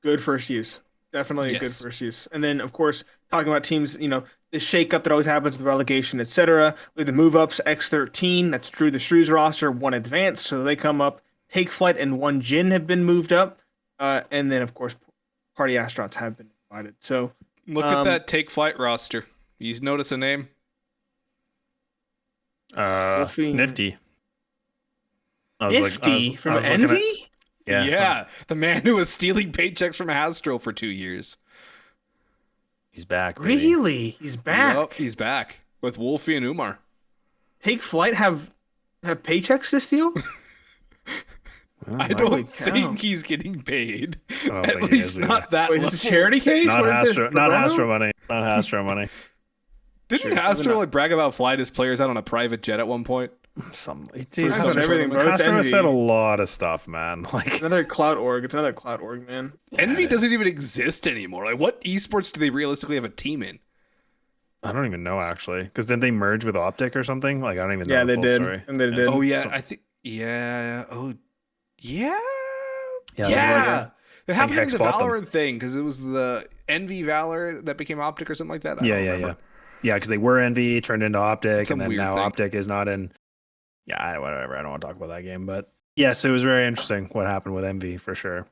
Good first use. Definitely a good Yes. first use. And then, of course, talking about teams, the shakeup that always happens with relegation, etc. We have the move ups, X13. That's Drew the Shrews roster, 1 advanced, so they come up. Take Flight and 1 Jin have been moved up, and then, of course, Party Astronauts have been invited. So. Look at that Take Flight roster. You notice a name? Wolfie. Nifty. Nifty from looking at- Envy? yeah, The man who was stealing paychecks from Astro for 2 years. he's back. baby. Really? He's back. Yup, he's back with Wolfie and Umar. Take Flight have paychecks to steal? I Holy don't cow. think he's getting paid. I don't At think he least is either. not that Wait, is this a level. charity case? Not What is this, Astro, pro not bono? Astro money. Not Astro money. Didn't Sure, Astro not. like brag about flying his players out on a private jet at one point? Some, Brag's dude, on everything, bro. It's Astro has Envy. said a lot of stuff, man. Like, Another cloud org. It's another cloud org, man. Envy it doesn't is. even exist anymore. Like, what esports do they realistically have a team in? I don't even know actually, because didn't they merge with Optic or something? Like, I don't even know Yeah, the they full did. story. And they did. Oh yeah, I think yeah. Oh yeah. Yeah, Yeah. It happened in Hex the bought them. Valorant thing because it was the Envy Valor that became Optic or something like that. I don't remember. Yeah, because they were Envy, turned into Optic, Some and then weird now thing. Optic is not in. Yeah, whatever. I don't want to talk about that game, but yes, it was very interesting what happened with Envy for sure.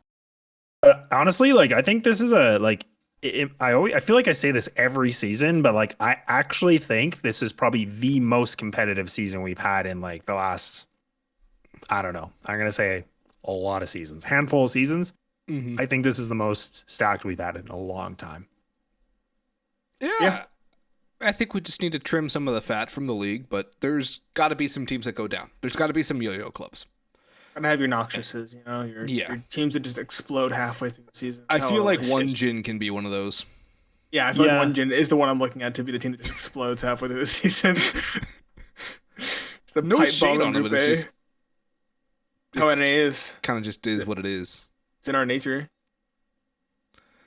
But honestly, like I think this is a like I feel like I say this every season, but like I actually think this is probably the most competitive season we've had in like the last. I don't know. I'm gonna say a lot of seasons, handful of seasons. Mhm. I think this is the most stacked we've had in a long time. Yeah. I think we just need to trim some of the fat from the league, but there's got to be some teams that go down. There's got to be some yo-yo clubs. Gotta have your Noxiouses, your teams that just explode halfway through the season. I How feel it like always one is. Jin can be one of those. Yeah, I feel like Yeah. one Jin is the one I'm looking at to be the team that just explodes halfway through the season. It's the No pipe shade bomb in on it, Group but it's A. just How NA is. kind of just is what it is. It's in our nature.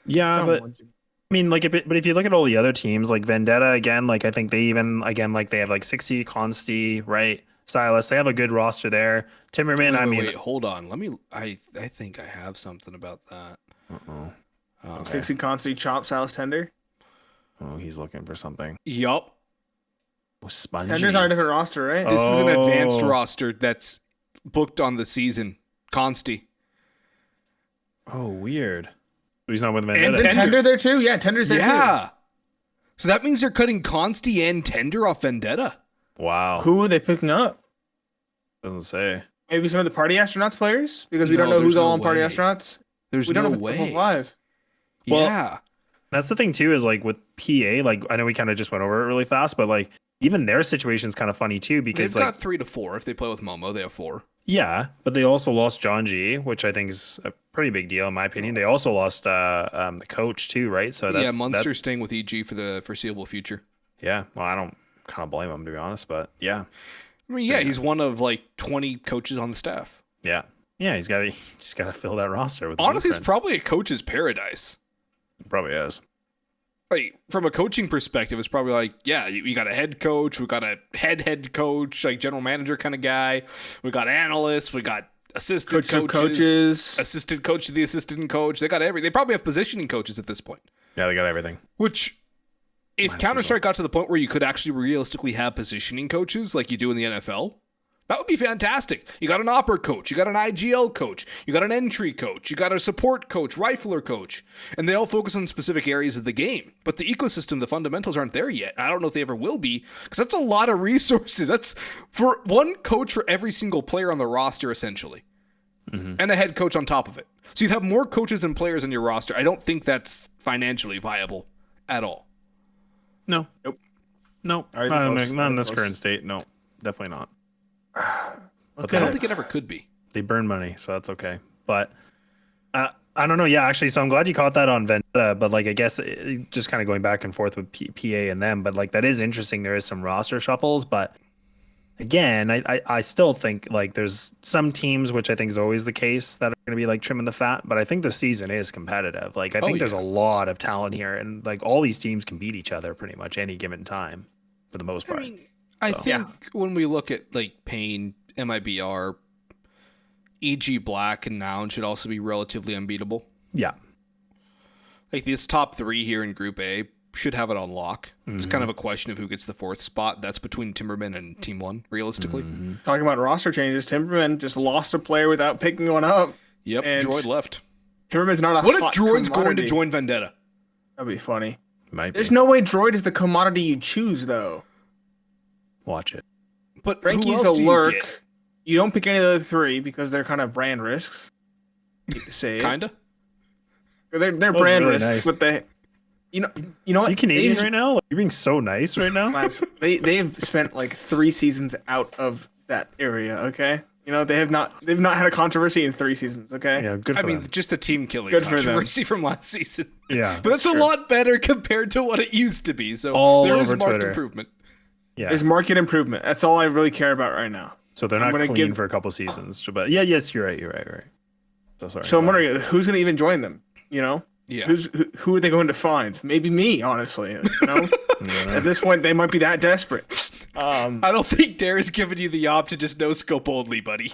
Yeah, It's on but one Jin. I mean, like, but if you look at all the other teams, like Vendetta again, like I think they even again like they have like 60 Consti, right? Silas, they have a good roster there. Timmerman, I mean, wait, hold on. Let me. I think I have something about that. Uh-oh. Okay. 60 Consti Chop Silas Tender. Oh, he's looking for something. Yup. Oh, Spongy. Tender's on a different roster, right? This is an advanced Oh. roster that's booked on the season. Consti. Oh, weird. He's not with And Vendetta. Is Tender. Tender there too? Yeah, Tender's there Yeah. So that means they're cutting Consti and Tender off Vendetta. Wow. too. Who are they picking up? Doesn't say. Maybe some of the Party Astronauts players, because we don't No, know who's there's all no on Party way. Astronauts. There's We don't no know if it's the full way. 5. Well, Yeah. That's the thing too, is like with PA, like I know we kind of just went over it really fast, but like even their situation's kind of funny too, because They've like, got 3 to 4. If they play with Momo, they have 4. yeah, but they also lost John G, which I think is a pretty big deal in my opinion. They also lost the coach too, right? So Yeah, that's Munster's staying with EG for the foreseeable future. yeah. Well, I don't kind of blame him to be honest, but yeah, I mean, yeah, he's one of like 20 coaches on the staff. yeah, he's just got to fill that roster with. Honestly, it's blueprint. probably a coach's paradise. Probably is. Like, from a coaching perspective, it's probably like, yeah, you got a head coach, we got a head coach, like general manager kind of guy. We got analysts, we got assistant Coach of coaches, coaches. assistant coach to the assistant coach. They got They probably have positioning coaches at this point. Yeah, they got everything. Which, if Counter-Strike got to the point where you could actually realistically have positioning coaches like you do in the NFL, that would be fantastic. You got an opera coach, you got an IGL coach, you got an entry coach, you got a support coach, rifler coach, and they all focus on specific areas of the game. But the ecosystem, the fundamentals aren't there yet. I don't know if they ever will be, because that's a lot of resources. That's for one coach for every single player on the roster, essentially, and a head coach on top of it. So you'd have more coaches than players on your roster. I don't think that's financially viable at all. No, Nope. no, Already not, close, not in this close. current state. No, definitely not. Look I at don't it. think it ever could be. They burn money, so that's okay. But I don't know. Yeah, actually, so I'm glad you caught that on Vendetta. But like, I guess just kind of going back and forth with PA and them. But like, that is interesting. There is some roster shuffles, but again, I still think like there's some teams, which I think is always the case, that are going to be like trimming the fat. But I think the season is competitive. Like, I think there's a lot of talent here, and like all these teams can beat each other pretty much any given time, for the most part. I So. think when we look at like Pain, MIBR, EG Black, and Noun should also be relatively unbeatable. Yeah. Like this top 3 here in Group A should have it on lock. It's kind of a question of who gets the 4th spot. That's between Timberman and Team 1, realistically. Talking about roster changes, Timberman just lost a player without picking one up. Yep, And Droid left. Timberman's not a What if hot Droid's going to commodity. join Vendetta? That'd be funny. Might be. There's no way Droid is the commodity you choose, though. Watch it. But Frankie's who a else do you lurk. get? You don't pick any of the other 3 because they're kind of brand risks. Hate to say it. Kinda. They're was brand really risks, nice. but they, you know what? Are you Canadian They've- right now? Like, you're being so nice right now. lads, they've spent like 3 seasons out of that area. Okay, you know they've not had a controversy in 3 seasons. Okay, Yeah, good for I mean, them. just the team killing Good for them. controversy from last season. Yeah, But that's a true. lot better compared to what it used to be. So All there is over marked Twitter. improvement. yeah. there's market improvement. That's all I really care about right now. So they're I'm not gonna clean give- for a couple seasons, but yeah, yes, you're right. So sorry. So I'm go ahead. wondering who's going to even join them. You know, Yeah. who are they going to find? Maybe me, honestly. You know, Yeah. at this point they might be that desperate. I don't think Dare is giving you the op to just no scope only, buddy.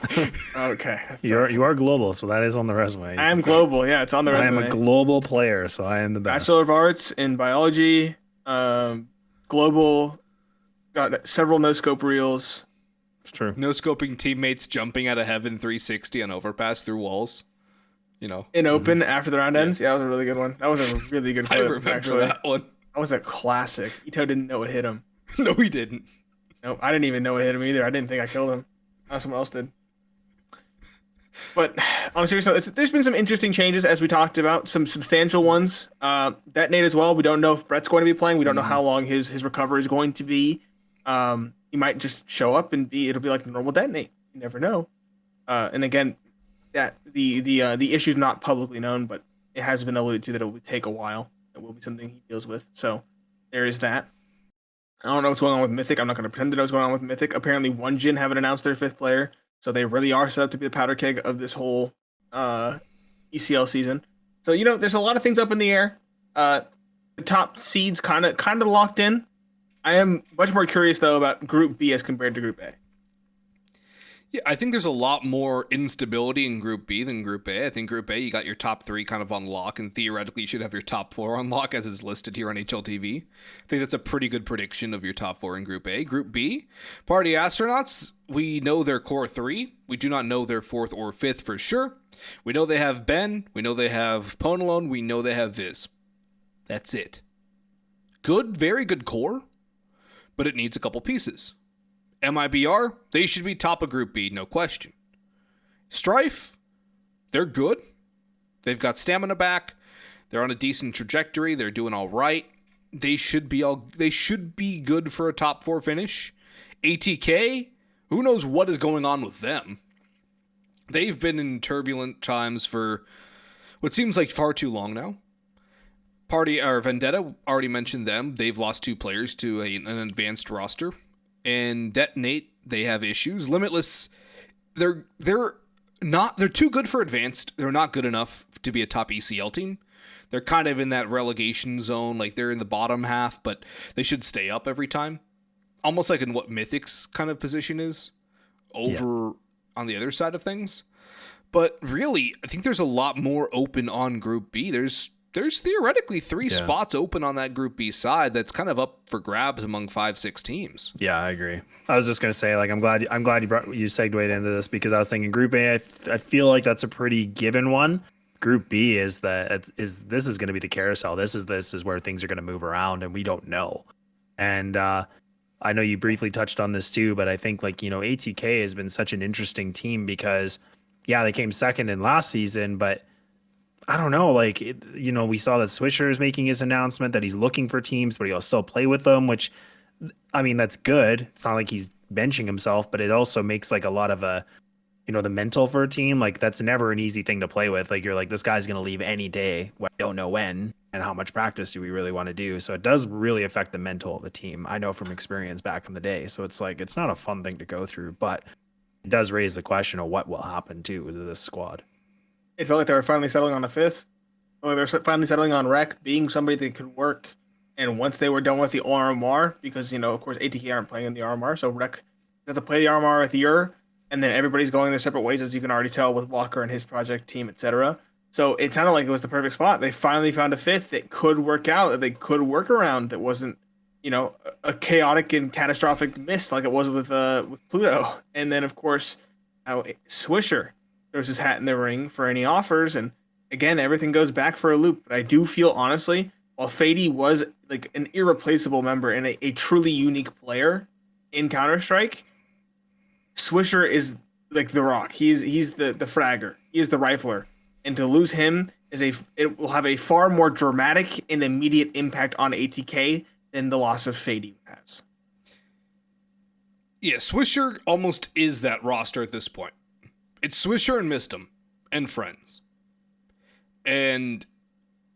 Okay, You are global, so that is on the resume. I am global. Yeah, it's on the I resume. am a global player, so I am the best. Bachelor of Arts in Biology, global, got several no scope reels. It's true. No scoping teammates jumping out of heaven 360 on overpass through walls. You know, In open after the round ends. Yeah, that was a really good one. That was a really good I clip, remember actually. that one. That was a classic. Ito didn't know it hit him. No, he didn't. No, I didn't even know it hit him either. I didn't think I killed him. Someone else did. But on a serious note, there's been some interesting changes as we talked about, some substantial ones. Detonate as well. We don't know if Brett's going to be playing. We don't know how long his recovery is going to be. He might just show up and it'll be like normal Detonate. You never know. And again, that the issue's not publicly known, but it has been alluded to that it will take a while. It will be something he deals with. So there is that. I don't know what's going on with Mythic. I'm not going to pretend to know what's going on with Mythic. Apparently, One Jin haven't announced their 5th player, so they really are set up to be the powder keg of this whole ECL season. So there's a lot of things up in the air. The top seeds kind of locked in. I am much more curious though about Group B as compared to Group A. Yeah, I think there's a lot more instability in Group B than Group A. I think Group A, you got your top 3 kind of on lock, and theoretically you should have your top 4 on lock as is listed here on HLTV. I think that's a pretty good prediction of your top 4 in Group A. Group B, Party Astronauts, we know their core 3. We do not know their 4th or 5th for sure. We know they have Ben. We know they have Ponalone. We know they have Viz. That's it. Good, very good core, but it needs a couple pieces. MIBR, they should be top of Group B, no question. Strife, they're good. They've got stamina back. They're on a decent trajectory. They're doing all right. They should be good for a top 4 finish. ATK, who knows what is going on with them? They've been in turbulent times for what seems like far too long now. Vendetta, already mentioned them. They've lost 2 players to an advanced roster. And Detonate, they have issues. Limitless, they're too good for advanced. They're not good enough to be a top ECL team. They're kind of in that relegation zone, like they're in the bottom half, but they should stay up every time. Almost like in what Mythic's kind of position is over on the other side of things. But really, I think there's a lot more open on Group B. There's theoretically 3 spots open on that Group B side that's kind of up for grabs among 5-6 teams. Yeah, I agree. I was just gonna say, like, I'm glad you segued into this, because I was thinking Group A. I feel like that's a pretty given one. Group B is going to be the carousel. This is where things are going to move around, and we don't know. And I know you briefly touched on this too, but I think, like, ATK has been such an interesting team because, they came second in last season, but I don't know, like, we saw that Swisher is making his announcement that he's looking for teams, but he'll still play with them, which, I mean, that's good. It's not like he's benching himself, but it also makes like a lot of the mental for a team. Like, that's never an easy thing to play with. Like, you're like, this guy's going to leave any day. I don't know when and how much practice do we really want to do. So it does really affect the mental of the team. I know from experience back in the day. So it's like, it's not a fun thing to go through, but it does raise the question of what will happen to this squad. It felt like they were finally settling on a 5th. Or they're finally settling on Rec being somebody that could work. And once they were done with the RMR, because, of course, ATK aren't playing in the RMR, so Rec has to play the RMR with Ur, and then everybody's going their separate ways, as you can already tell with Walker and his project team, etc. So it sounded like it was the perfect spot. They finally found a 5th that could work out, that they could work around, that wasn't, a chaotic and catastrophic miss like it was with Pluto. And then, of course, Swisher throws his hat in the ring for any offers, and again, everything goes back for a loop. But I do feel, honestly, while Fady was like an irreplaceable member and a truly unique player in Counter-Strike, Swisher is like the Rock. He's the fragger. He is the rifler. And to lose him it will have a far more dramatic and immediate impact on ATK than the loss of Fady has. Yeah, Swisher almost is that roster at this point. It's Swisher and Mistum and friends. And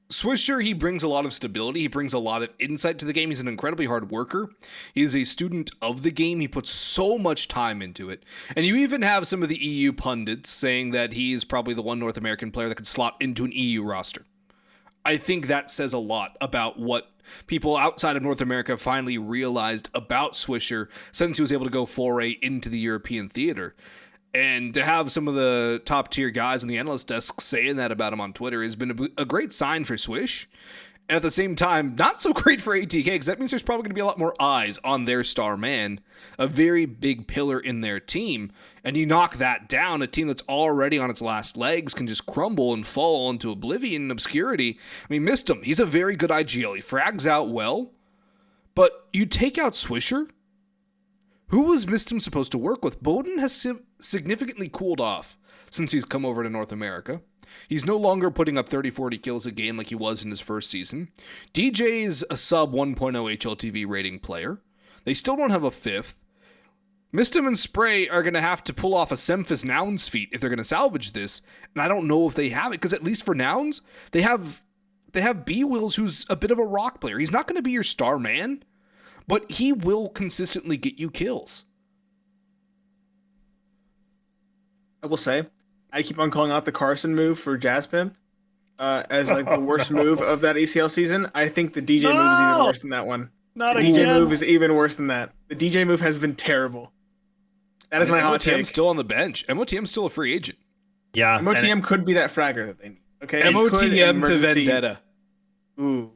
Swisher, he brings a lot of stability. He brings a lot of insight to the game. He's an incredibly hard worker. He's a student of the game. He puts so much time into it. And you even have some of the EU pundits saying that he is probably the one North American player that could slot into an EU roster. I think that says a lot about what people outside of North America finally realized about Swisher since he was able to go foray into the European theater. And to have some of the top tier guys on the analyst desk saying that about him on Twitter has been a great sign for Swish. And at the same time, not so great for ATK, because that means there's probably going to be a lot more eyes on their star man, a very big pillar in their team. And you knock that down, a team that's already on its last legs can just crumble and fall into oblivion and obscurity. I mean, Mistum, he's a very good IGL. He frags out well. But you take out Swisher? Who was Mistum supposed to work with? Bowden has significantly cooled off since he's come over to North America. He's no longer putting up 30-40 kills a game like he was in his first season. DJ's a sub 1.0 HLTV rating player. They still don't have a 5th. Mistum and Spray are going to have to pull off a Semphis Nouns feat if they're going to salvage this, and I don't know if they have it, because at least for Nouns, they have B-Wills, who's a bit of a rock player. He's not going to be your star man, but he will consistently get you kills. I will say, I keep on calling out the Carson move for Jazz Pimp as like the worst move of that ECL season. I think the DJ move is even worse than that one. Not the again. DJ move is even worse than that. The DJ move has been terrible. That is my hot take. MOTM's still on the bench. MOTM's still a free agent. Yeah. MOTM could be that fragger that they need. Okay. MOTM to Vendetta. Ooh.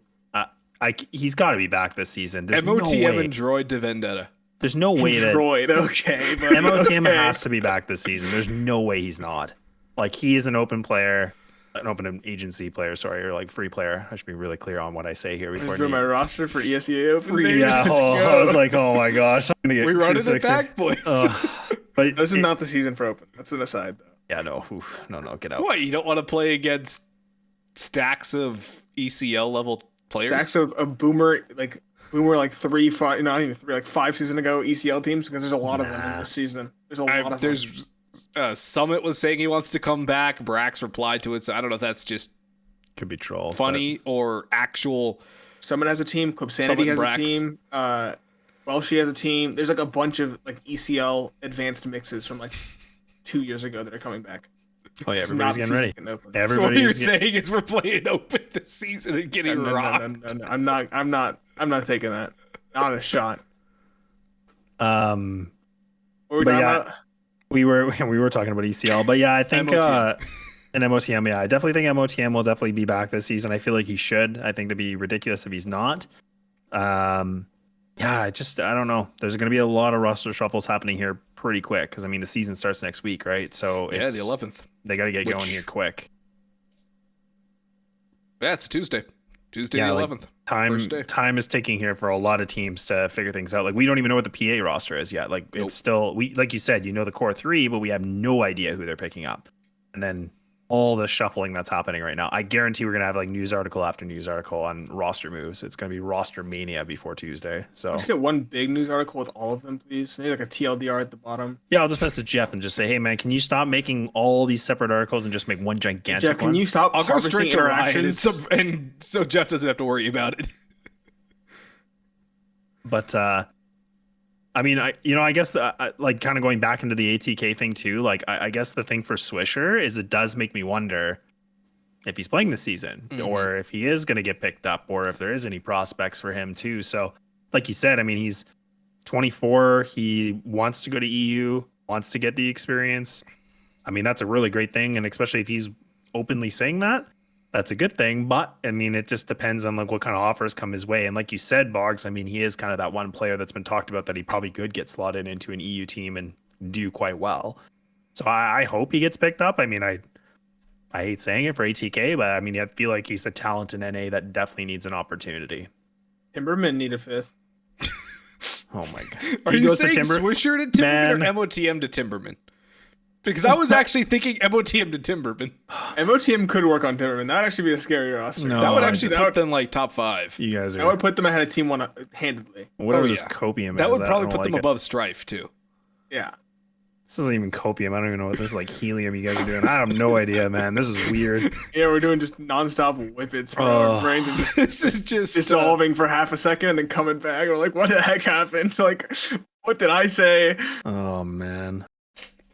He's got to be back this season. There's MOTM and Droid to Vendetta. There's no way that Droid, okay. But MOTM has to be back this season. There's no way he's not. Like, he is an open player, an open agency player, sorry, or like free player. I should be really clear on what I say here before. I drew my roster for ESEA open. Free, yeah. I was like, oh my gosh. I'm gonna get we running it back, boys. But this is not the season for open. That's an aside, though. Yeah, no, no, get out. What, you don't want to play against stacks of ECL level players? Stacks of boomer like 3, 5, not even 3, like 5 season ago ECL teams, because there's a lot of them in this season. There's a lot of them. There's Summit was saying he wants to come back. Brax replied to it, so I don't know if that's just Could be trolls. funny or actual. Summit has a team. Club Sanity has Brax. a team. Welshie has a team. There's like a bunch of like ECL advanced mixes from like 2 years ago that are coming back. Oh yeah, It's everybody's not getting ready. season open. So what Everybody's you're getting- saying is we're playing open this season and getting rocked. No, I'm not taking that. Not a shot. What were we But talking yeah, about? we were talking about ECL, but yeah, I think MOTM. an MOTM. Yeah, I definitely think MOTM will definitely be back this season. I feel like he should. I think that'd be ridiculous if he's not. Yeah, I don't know. There's going to be a lot of roster shuffles happening here pretty quick because I mean the season starts next week, right? So Yeah, the 11th. They got to get going Which- here quick. Yeah, it's Tuesday. Tuesday Yeah, the like, 11th. Time First day. time is ticking here for a lot of teams to figure things out. Like we don't even know what the PA roster is yet. Like Nope. it's still like you said, you know the core 3, but we have no idea who they're picking up. And then all the shuffling that's happening right now. I guarantee we're gonna have like news article after news article on roster moves. It's gonna be roster mania before Tuesday. So Let's get one big news article with all of them, please. Maybe like a TLDR at the bottom. yeah, I'll just message Jeff and just say, hey man, can you stop making all these separate articles and just make one gigantic Jeff, can one? you stop I'll go harvesting straight to Ryan, interactions? and so Jeff doesn't have to worry about it. But I mean, I guess like kind of going back into the ATK thing too. Like, I guess the thing for Swisher is it does make me wonder if he's playing this season or if he is going to get picked up or if there is any prospects for him too. So, like you said, I mean, he's 24. He wants to go to EU, wants to get the experience. I mean, that's a really great thing, and especially if he's openly saying that, that's a good thing. But I mean, it just depends on like what kind of offers come his way. And like you said, Boggs, I mean, he is kind of that one player that's been talked about that he probably could get slotted into an EU team and do quite well. So I hope he gets picked up. I mean, I hate saying it for ATK, but I mean, I feel like he's a talent in NA that definitely needs an opportunity. Timbermen need a 5th. Oh my god! Are He you goes to saying Timber- Swisher to Timberman Man. or MOTM to Timberman? Because I was actually thinking MOTM to Timberman. MOTM could work on Timberman. That would actually be a scary roster. No. That would I- actually that put would- them like top 5. You guys I are would put them ahead of Team 1 handedly. whatever Oh, this yeah. copium That is. would I probably don't put them like it. above Strife too. Yeah. This isn't even copium. I don't even know what this like helium you guys are doing. I have no idea, man. This is weird. Yeah, we're doing just nonstop whippets for Oh. our brains and just This is just dissolving for half a second and then coming back. We're like, what the heck happened? Like, what did I say? Oh man.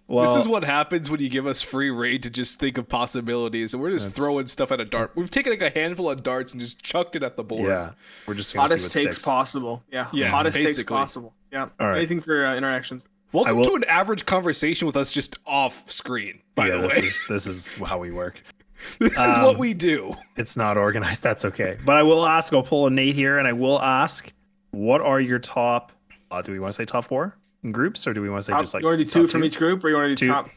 Well, this is what happens when you give us free reign to just think of possibilities, and we're just That's- throwing stuff at a dart. We've taken like a handful of darts and just chucked it at the board. yeah, we're just gonna see Hottest what takes sticks. possible. Yeah. Yeah, Hottest takes basically. possible. Yeah. All right. Anything for interactions. Welcome will- to an average conversation with us just off screen. By Yeah, the way, this is how we work. this is what we do. It's not organized. That's okay. But I will ask. I'll pull a Nate here, and I will ask, what are your top? Do we want to say top 4 in groups, or do we want to say just like you want to do 2 top from 2? each group, or you want to do 2. top?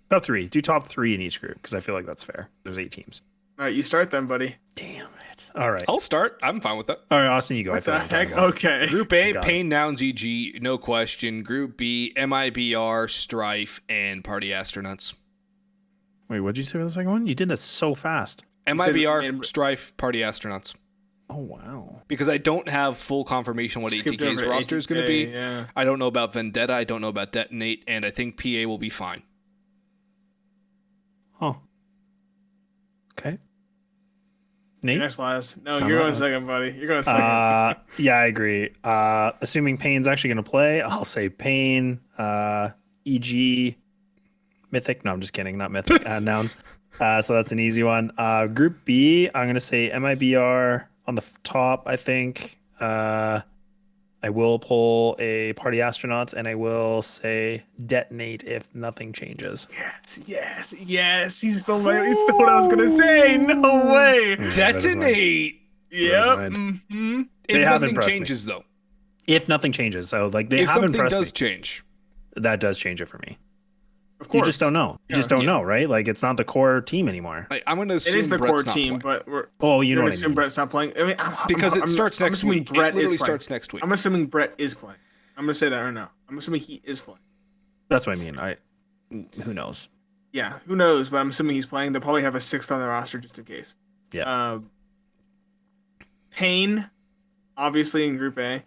Top 3? Do top 3 in each group because I feel like that's fair. There's 8 teams. All right, you start then, buddy. Damn it. All right. I'll start. I'm fine with that. All right, Austin, you go. I What feel the like I'm heck? talking about- Okay. Group A, Got it. Pain Nouns EG, no question. Group B, MIBR, Strife, and Party Astronauts. Wait, what did you say for the second one? You did that so fast. MIBR, and- Strife, Party Astronauts. Oh wow. Because I don't have full confirmation what Skipped ATK's over roster is going to ATK, be. Yeah. I don't know about Vendetta. I don't know about Detonate. And I think PA will be fine. Oh. Okay. Nate? Next last. No, I'm you're going not- second, buddy. You're going second. Yeah, I agree. Assuming Payne's actually going to play, I'll say Payne, EG, Mythic. No, I'm just kidding. Not Mythic. Nouns. So that's an easy one. Group B, I'm going to say MIBR on the top, I think. I will pull a Party Astronauts, and I will say Detonate if nothing changes. Yes. He stole what I was gonna say. No way. Detonate! Yep. mind. Mm-hmm. They If have nothing impressed me. changes, though. If nothing changes. So, like, they If have something impressed does me. change. That does change it for me. Of course. You just don't know. You just don't know, right? Like, it's not the core team anymore. I'm going to It assume is the Brett's core not team, playing. but we're Oh, you know gonna what I assume mean. Brett's not playing. I mean, Because it starts I'm next assuming week. Brett It literally is playing. starts next week. I'm assuming Brett is playing. I'm gonna say that right now. I'm assuming he is playing. That's what I mean. Who knows? Yeah, who knows? But I'm assuming he's playing. They'll probably have a sixth on the roster just in case. Yeah. Payne, obviously in Group A.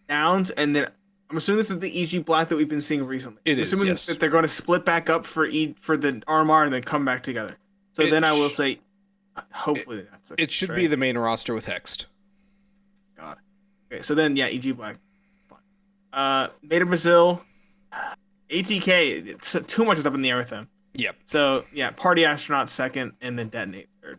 Downs, and then I'm assuming this is the EG Black that we've been seeing recently. It I'm is, assuming yes. that they're going to split back up for the RMR and then come back together. So then I will say, hopefully that's it. Should be the main roster with Hext. God. Okay, so then EG Black. Made of Brazil, ATK. It's too much is up in the air with them. Yep. So Party Astronaut second, and then Detonate third.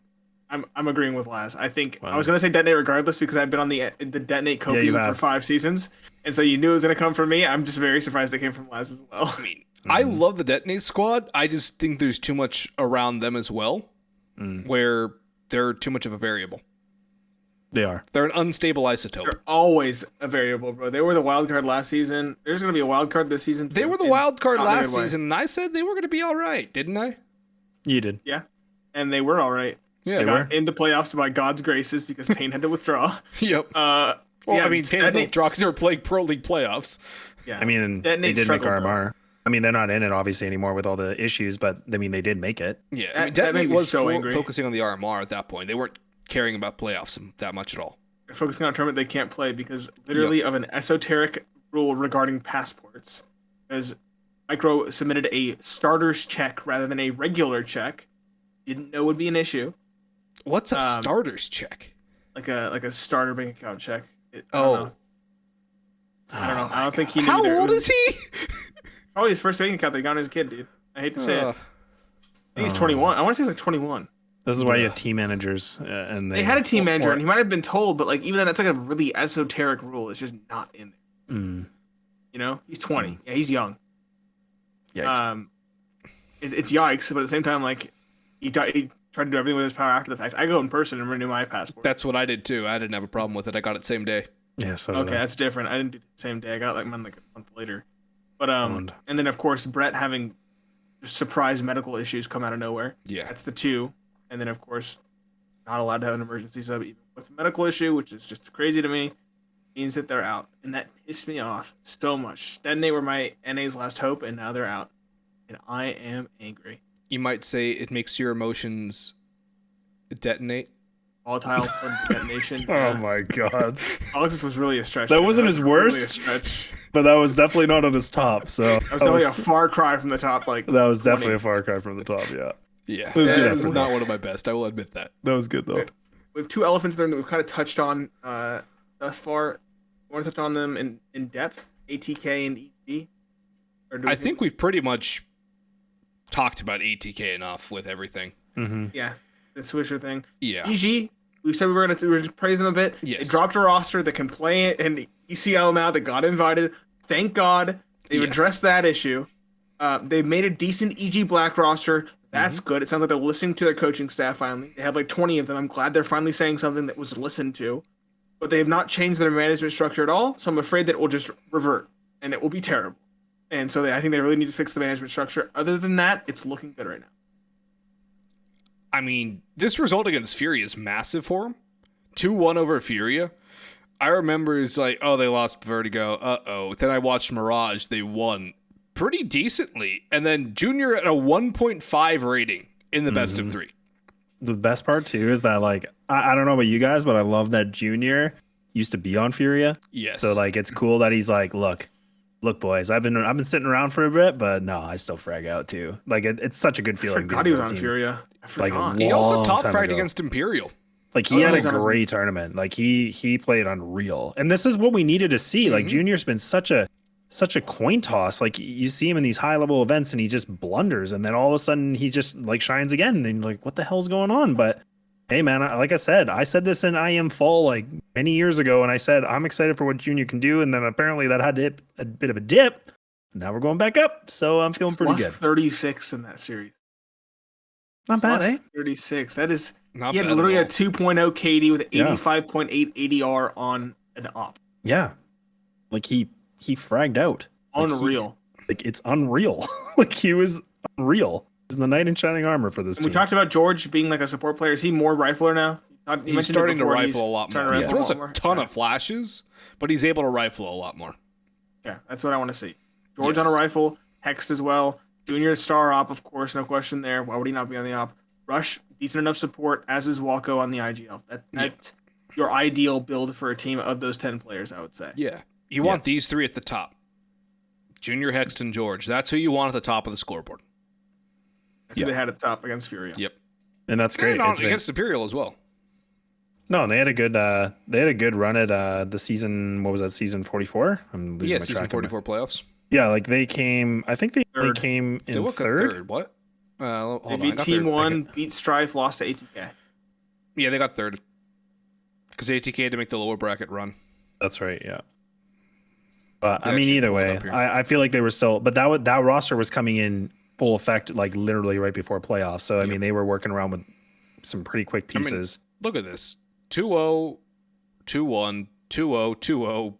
I'm agreeing with Laz. I think Wow. I was gonna say Detonate regardless because I've been on the Detonate copium for 5 seasons, and so you knew it was gonna come from me. I'm just very surprised it came from Laz as well. I mean, I love the Detonate squad. I just think there's too much around them as well, where they're too much of a variable. They are. They're an unstable isotope. They're always a variable, bro. They were the wild card last season. There's gonna be a wild card this season. They were the wild card last season, and I said they were going to be all right, didn't I? You did. Yeah, and they were all right. Yeah, They got into playoffs by God's graces because Payne had to withdraw. Yep. Well, I mean, Payne will draw because they were playing Pro League playoffs. Yeah. I mean, Detonate they did make struggled, RMR. I mean, they're not in it obviously anymore with all the issues, but I mean, they did make it. Yeah, That- I mean, that made Detonate me was so angry. focusing on the RMR at that point. They weren't caring about playoffs that much at all. They're focusing on a tournament they can't play because literally of an esoteric rule regarding passports. Because Micro submitted a starter's check rather than a regular check. Didn't know would be an issue. What's a starter's check? Like a starter bank account check. I don't know. I don't think he knew. How either. old is he? Probably his first bank account they got as a kid, dude. I hate to say it. I think he's 21. I want to say he's like 21. This is why you have team managers, and They had a team manager, and he might have been told, but like even then, that's like a really esoteric rule. It's just not in there. You know, he's 20. Yeah, he's young. Yikes. It's yikes, but at the same time, like he tried to do everything with his power after the fact. I go in person and renew my passport. That's what I did too. I didn't have a problem with it. I got it same day. Yeah, so Okay, that's different. I didn't do it the same day. I got like mine like a month later. But and then of course Brett having surprise medical issues come out of nowhere. Yeah. That's the 2. And then of course not allowed to have an emergency sub even with a medical issue, which is just crazy to me. Means that they're out. And that pissed me off so much. Detonate were my NA's last hope, and now they're out. And I am angry. You might say it makes your emotions detonate. Volatile for detonation. Oh my god. Alexis was really a stretch. That man. wasn't was his really worst. a stretch. But that was definitely not on his top. So That was definitely a far cry from the top. Like that was 20. definitely a far cry from the top. Yeah, Yeah. it was good. It was effort, not though. one of my best. I will admit that. That was good though. We have 2 elephants there that we've kind of touched on thus far. I want to touch on them in depth. ATK and EG. I think we've pretty much talked about ATK enough with everything. Yeah, the Swisher thing. Yeah. EG, we said we were going to praise them a bit. Yes. They dropped a roster that can play it in ECL now that got invited. Thank God they've Yes. addressed that issue. They've made a decent EG Black roster. That's good. It sounds like they're listening to their coaching staff finally. They have like 20 of them. I'm glad they're finally saying something that was listened to. But they have not changed their management structure at all. So I'm afraid that it will just revert and it will be terrible. And so I think they really need to fix the management structure. Other than that, it's looking good right now. I mean, this result against Fury is massive for him. 2-1 over Furia. I remember it's like, oh, they lost Vertigo. Uh-oh. Then I watched Mirage. They won pretty decently. And then Junior at a 1.5 rating in the best of 3. The best part too is that like I don't know about you guys, but I love that Junior used to be on Furia. Yes. So like it's cool that he's like, look boys, I've been sitting around for a bit, but no, I still frag out too. Like it's such a good I feeling. forgot he was on Furia. I Like, forgot. He also long top time fragged ago. against Imperial. Like he had he's a on his- great tournament. Like he played unreal. And this is what we needed to see. Like Junior's been such a coin toss. Like you see him in these high level events and he just blunders and then all of a sudden he just like shines again. And you're like, what the hell's going on? But hey man, like I said this in IM Fall like many years ago, and I said I'm excited for what Junior can do, and then apparently that had to hit a bit of a dip. Now we're going back up, so I'm feeling pretty Plus good. 36 in that series. Not bad, Plus eh? 36. That is. Not He had bad at literally all. a 2.0 KD with Yeah. 85.8 ADR on an op. Yeah, like he fragged out. Like, Unreal. Like it's unreal. Like he was unreal. He was the knight in shining armor for this And team. we talked about George being like a support player. Is he more rifler now? You He's mentioned it starting to before, rifle he's a lot starting more. to He rifle throws a more. ton Yeah. of flashes, but he's able to rifle a lot more. Yeah, that's what I want to see. George Yes. on a rifle, Hext as well. Junior star op, of course, no question there. Why would he not be on the op? Rush, decent enough support, as is Walco on the IGL. That's your ideal build for a team of those 10 players, I would say. Yeah. You want these three at the top. Junior, Hexton, George. That's who you want at the top of the scoreboard. That's who they had at the top against Furia. Yep. And that's great. And against Imperial as well. No, they had a good run at the season. What was that, season 44? I'm losing my season track. 44 playoffs. Yeah, like they came. I think they only Third. came in They third. What? Hold They on, beat I got Team third. 1, beat Strife, lost to ATK. Yeah, they got third. Because ATK had to make the lower bracket run. That's right. Yeah. But I They mean, actually either pulled way, up here. I feel like they were still. But that roster was coming in full effect, like literally right before playoffs. So I mean, they were working around with some pretty quick pieces. Look at this. 2-0, 2-1, 2-0, 2-0.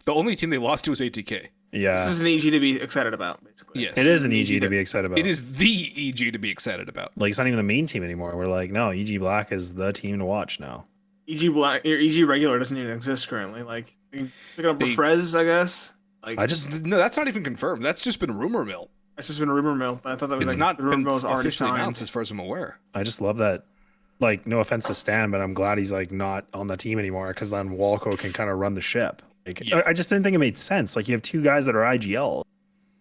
The only team they lost to was ATK. Yeah, This is an EG to be excited about, basically. Yes. it is an EG to be excited about. It is the EG to be excited about. Like it's not even the main team anymore. We're like, no, EG Black is the team to watch now. EG Black, or EG regular doesn't even exist currently. Like, picking up They- Frez, I guess. Like, No, that's not even confirmed. That's just been rumor mill. that's just been a rumor mill. But I thought that was It's like not the rumor been mill was already officially signed. announced as far as I'm aware. I just love that. Like, no offense to Stan, but I'm glad he's like not on the team anymore because then Walco can kind of run the ship. Like, Yeah. I just didn't think it made sense. Like, you have two guys that are IGL.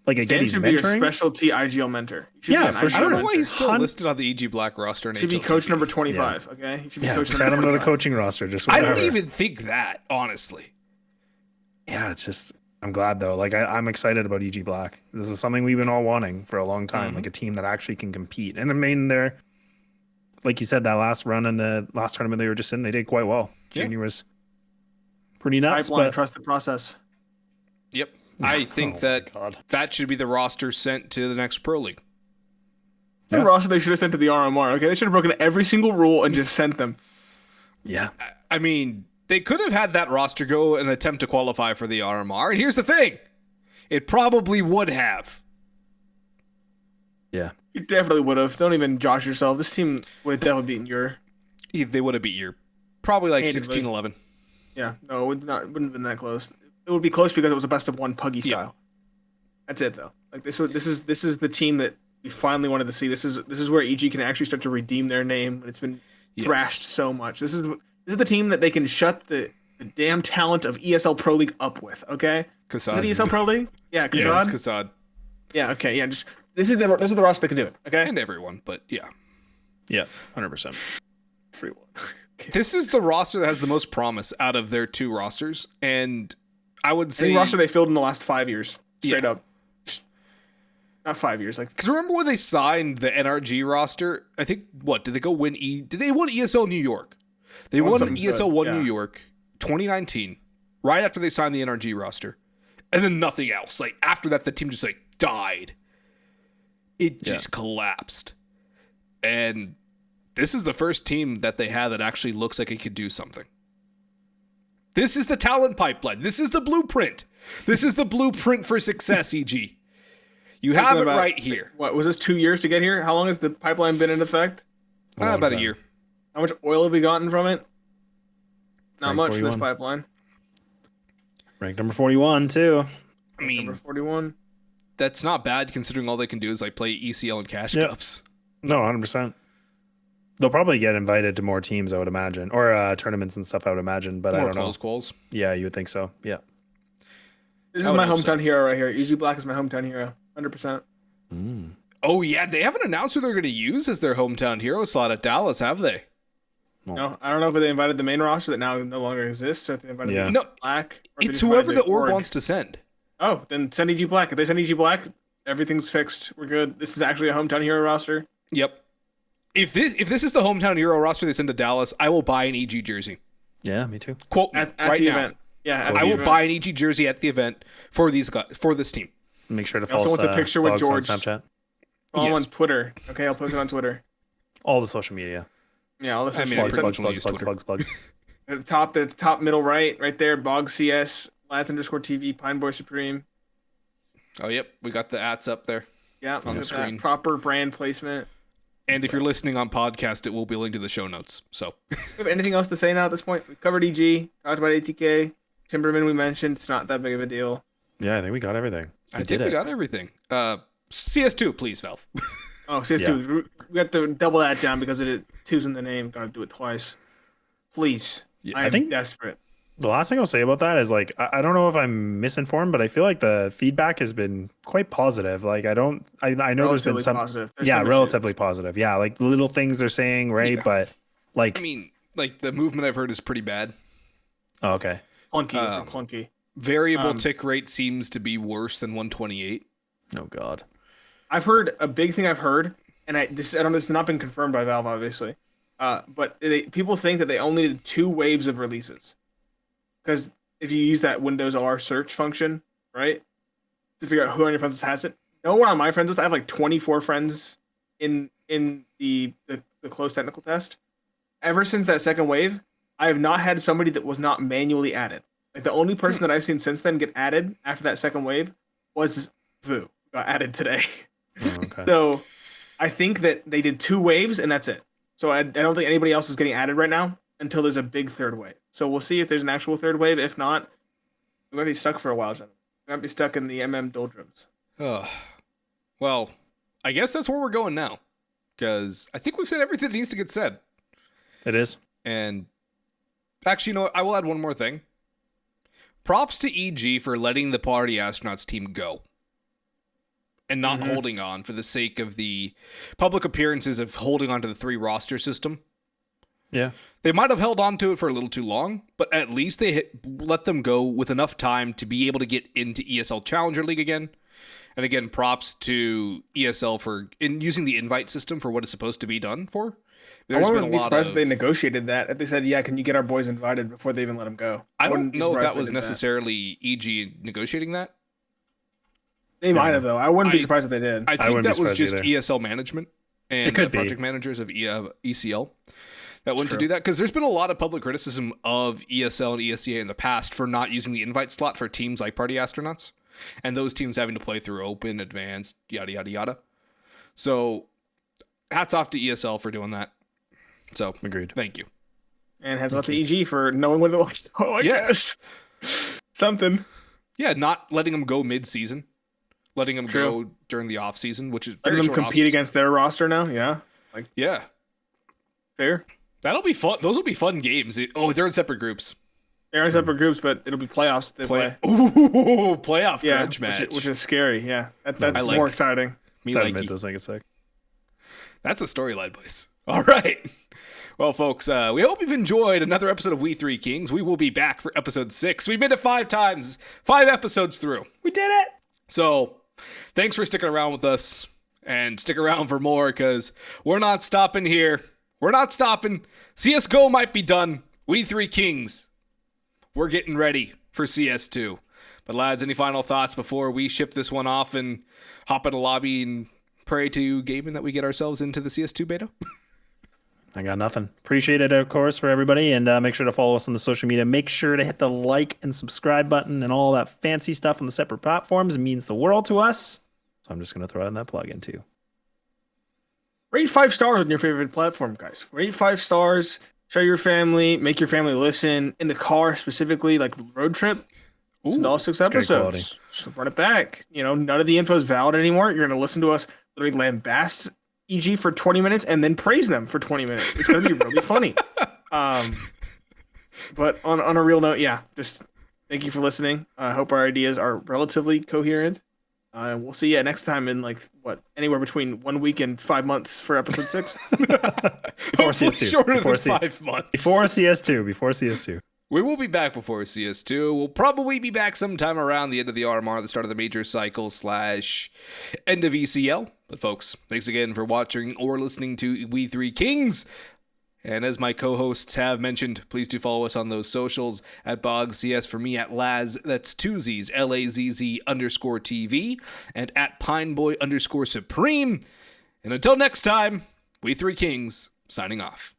Like, again, Dan he's should be your mentoring. specialty IGL mentor. He should Yeah, be an for IGL I don't know mentor. why he's still Hun- listed on the EG Black roster. And Should be HLTV. coach number 25. Okay, he should be Yeah, coach just number add him to the 25. coaching roster. Just I whatever. don't even think that, honestly. Yeah, it's just. I'm glad though. Like, I'm excited about EG Black. This is something we've been all wanting for a long time. Like a team that actually can compete. And I mean, they're like you said, that last run in the last tournament they were just in, they did quite well. Yeah. Junior was pretty nuts, Pipeline, but trust the process. Yep. I think Oh my God. that should be the roster sent to the next Pro League. The Yeah. roster they should have sent to the RMR. Okay, they should have broken every single rule and just sent them. Yeah. I mean, they could have had that roster go and attempt to qualify for the RMR. And here's the thing. It probably would have. Yeah. You definitely would have. Don't even josh yourself. This team would have definitely beaten your. They would have beat your probably like Handedly. 16-11. Yeah, no, it wouldn't have been that close. It would be close because it was a best of one puggy Yeah. style. That's it though. Like this is the team that we finally wanted to see. This is where EG can actually start to redeem their name. It's been Yes. thrashed so much. This is the team that they can shut the damn talent of ESL Pro League up with. Okay, is it Kassad. ESL Pro League? Yeah, Yeah, Kassad? it's Kassad. Yeah, okay, yeah. Just this is the roster that can do it. Okay, And everyone, but yeah. Yeah. 100%. free one. This is the roster that has the most promise out of their two rosters. And I would say... Any roster they filled in the last 5 years, straight Yeah. up. Not 5 years, like Because remember when they signed the NRG roster? I think, did they go win Did they win ESL New York? They Won won something ESL good, 1 yeah. New York 2019, right after they signed the NRG roster. And then nothing else. Like, after that, the team just, like, died. It just collapsed. And this is the first team that they had that actually looks like it could do something. This is the talent pipeline. This is the blueprint. This is the blueprint for success, EG. You have it about- right here. What was this 2 years to get here? How long has the pipeline been in effect? long About a time. year. How much oil have we gotten from it? Not Rank much for this 41. pipeline. Ranked number 41 too. I mean, Number 41. that's not bad considering all they can do is like play ECL and cash Yep. cups. No, 100%. They'll probably get invited to more teams, I would imagine, or tournaments and stuff. I would imagine, but I More don't know. close calls. Yeah, you would think so. Yeah. This I is would my hope so. hometown hero right here. EG Black is my hometown hero. 100%. Oh yeah, they haven't announced who they're going to use as their hometown hero slot at Dallas, have they? No, I don't know if they invited the main roster that now no longer exists, or if they invited Yeah. the No, Black. or if they it's just invited whoever the org org. wants to send. Oh, then send EG Black. If they send EG Black, everything's fixed. We're good. This is actually a hometown hero roster. Yep. If this is the hometown hero roster they send to Dallas, I will buy an EG jersey. Yeah, me too. Quote me At right the now. event. Yeah, at I the will event. buy an EG jersey at the event for these guys, for this team. Make sure to I also follow want a picture with Boggs on George. Snapchat. Follow him Yes. on Twitter. Okay, I'll post it on Twitter. All the social media. Yeah, all this I is mean, I shit. pretty Plugs, much only plugs, use plugs, Twitter. plugs, plugs. At the top middle right there, Boggs CS, lads_TV, Pine Boy Supreme. Oh yep, we got the ats up there. Yeah, On the look at that. screen. Proper brand placement. And if you're listening on podcast, it will be linked to the show notes. So Do you have anything else to say now at this point? We covered EG, talked about ATK, Timberman we mentioned. It's not that big of a deal. Yeah, I think we got everything. I think we got everything. CS2, please, Valve. Oh, CS2. We have to double that down because it two's in the name. Gotta do it twice. Please. Yeah, I think- am desperate. The last thing I'll say about that is like I don't know if I'm misinformed, but I feel like the feedback has been quite positive. Like I know there's been Relatively some positive. There's yeah, some relatively issues. positive. Yeah, like the little things they're saying, right? Yeah. But like I mean, like the movement I've heard is pretty bad. oh, okay. Clunky. Clunky. Variable tick rate seems to be worse than 128. Oh god. I've heard a big thing I've heard, and I don't know, it's not been confirmed by Valve, obviously. But people think that they only did 2 waves of releases. Because if you use that Windows R search function, right, to figure out who on your friends list has it, no one on my friends list. I have like 24 friends in the closed technical test. Ever since that second wave, I have not had somebody that was not manually added. Like the only person that I've seen since then get added after that second wave was Vu. Got added today. Oh, okay. So I think that they did 2 waves and that's it. So I don't think anybody else is getting added right now until there's a big third wave. So we'll see if there's an actual third wave. If not, we might be stuck for a while, gentlemen. We might be stuck in the doldrums. Well, I guess that's where we're going now. Because I think we've said everything that needs to get said. It is. And actually, you know what? I will add one more thing. Props to EG for letting the Party Astronauts team go. And not holding on for the sake of the public appearances of holding on to the 3 roster system. Yeah. They might have held on to it for a little too long, but at least they let them go with enough time to be able to get into ESL Challenger League again. And again, props to ESL for using the invite system for what it's supposed to be done for. I wouldn't be surprised if they negotiated that. If they said, yeah, can you get our boys invited before they even let them go? I don't know if that was did necessarily EG negotiating that. They might have, though. I wouldn't be surprised if they did. I think wouldn't be that was surprised just either. ESL management and It could be. project managers of ECL that went to do that. Because there's been a lot of public criticism of ESL and ESCA in the past for not using the invite slot for teams like Party Astronauts. And those teams having to play through open, advanced, yada, yada, yada. So hats off to ESL for doing that. So Agreed. Thank you. And has off to EG for knowing what it looks like. I guess. Something. Yeah, not letting them go mid-season. Letting them go during the off-season, which is very Letting them compete against their roster now. Yeah. Yeah. Fair. That'll be fun. Those will be fun games. They're in separate groups. They're in separate groups, but it'll be playoffs. They play. Ooh, playoff Yeah, grudge match. which is scary. Yeah, that's like- more exciting. Me That like admit does make it sick. That's a storyline, boys. All right. Well, folks, we hope you've enjoyed another episode of We Three Kings. We will be back for episode 6. We made it 5 times, 5 episodes through. We did it. So, thanks for sticking around with us, and stick around for more, because we're not stopping here. We're not stopping. CSGO might be done. We Three Kings, we're getting ready for CS2. But lads, any final thoughts before we ship this one off and hop in a lobby and pray to gaming that we get ourselves into the CS2 beta? I got nothing. Appreciate it, of course, for everybody. And make sure to follow us on the social media. Make sure to hit the like and subscribe button and all that fancy stuff on the separate platforms. It means the world to us. So I'm just going to throw in that plug in too. Rate 5 stars on your favorite platform, guys. Rate 5 stars. Show your family. Make your family listen in the car, specifically, like road trip. Listen to all 6 quality. episodes. Just run it back. None of the info is valid anymore. You're going to listen to us literally lambast EG for 20 minutes and then praise them for 20 minutes. It's going to be really funny. But on a real note, yeah, just thank you for listening. I hope our ideas are relatively coherent. We'll see you next time in anywhere between 1 week and 5 months for episode 6. Before CS2. Shorter Before than 5 months. Before CS2. We will be back before CS2. We'll probably be back sometime around the end of the RMR, the start of the major cycle / end of ECL. But folks, thanks again for watching or listening to We Three Kings. And as my co-hosts have mentioned, please do follow us on those socials at Boggs CS, for me at Laz, that's 2 Z's, LAZZ_TV, and at Pineboy_Supreme. And until next time, We Three Kings, signing off.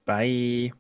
Bye.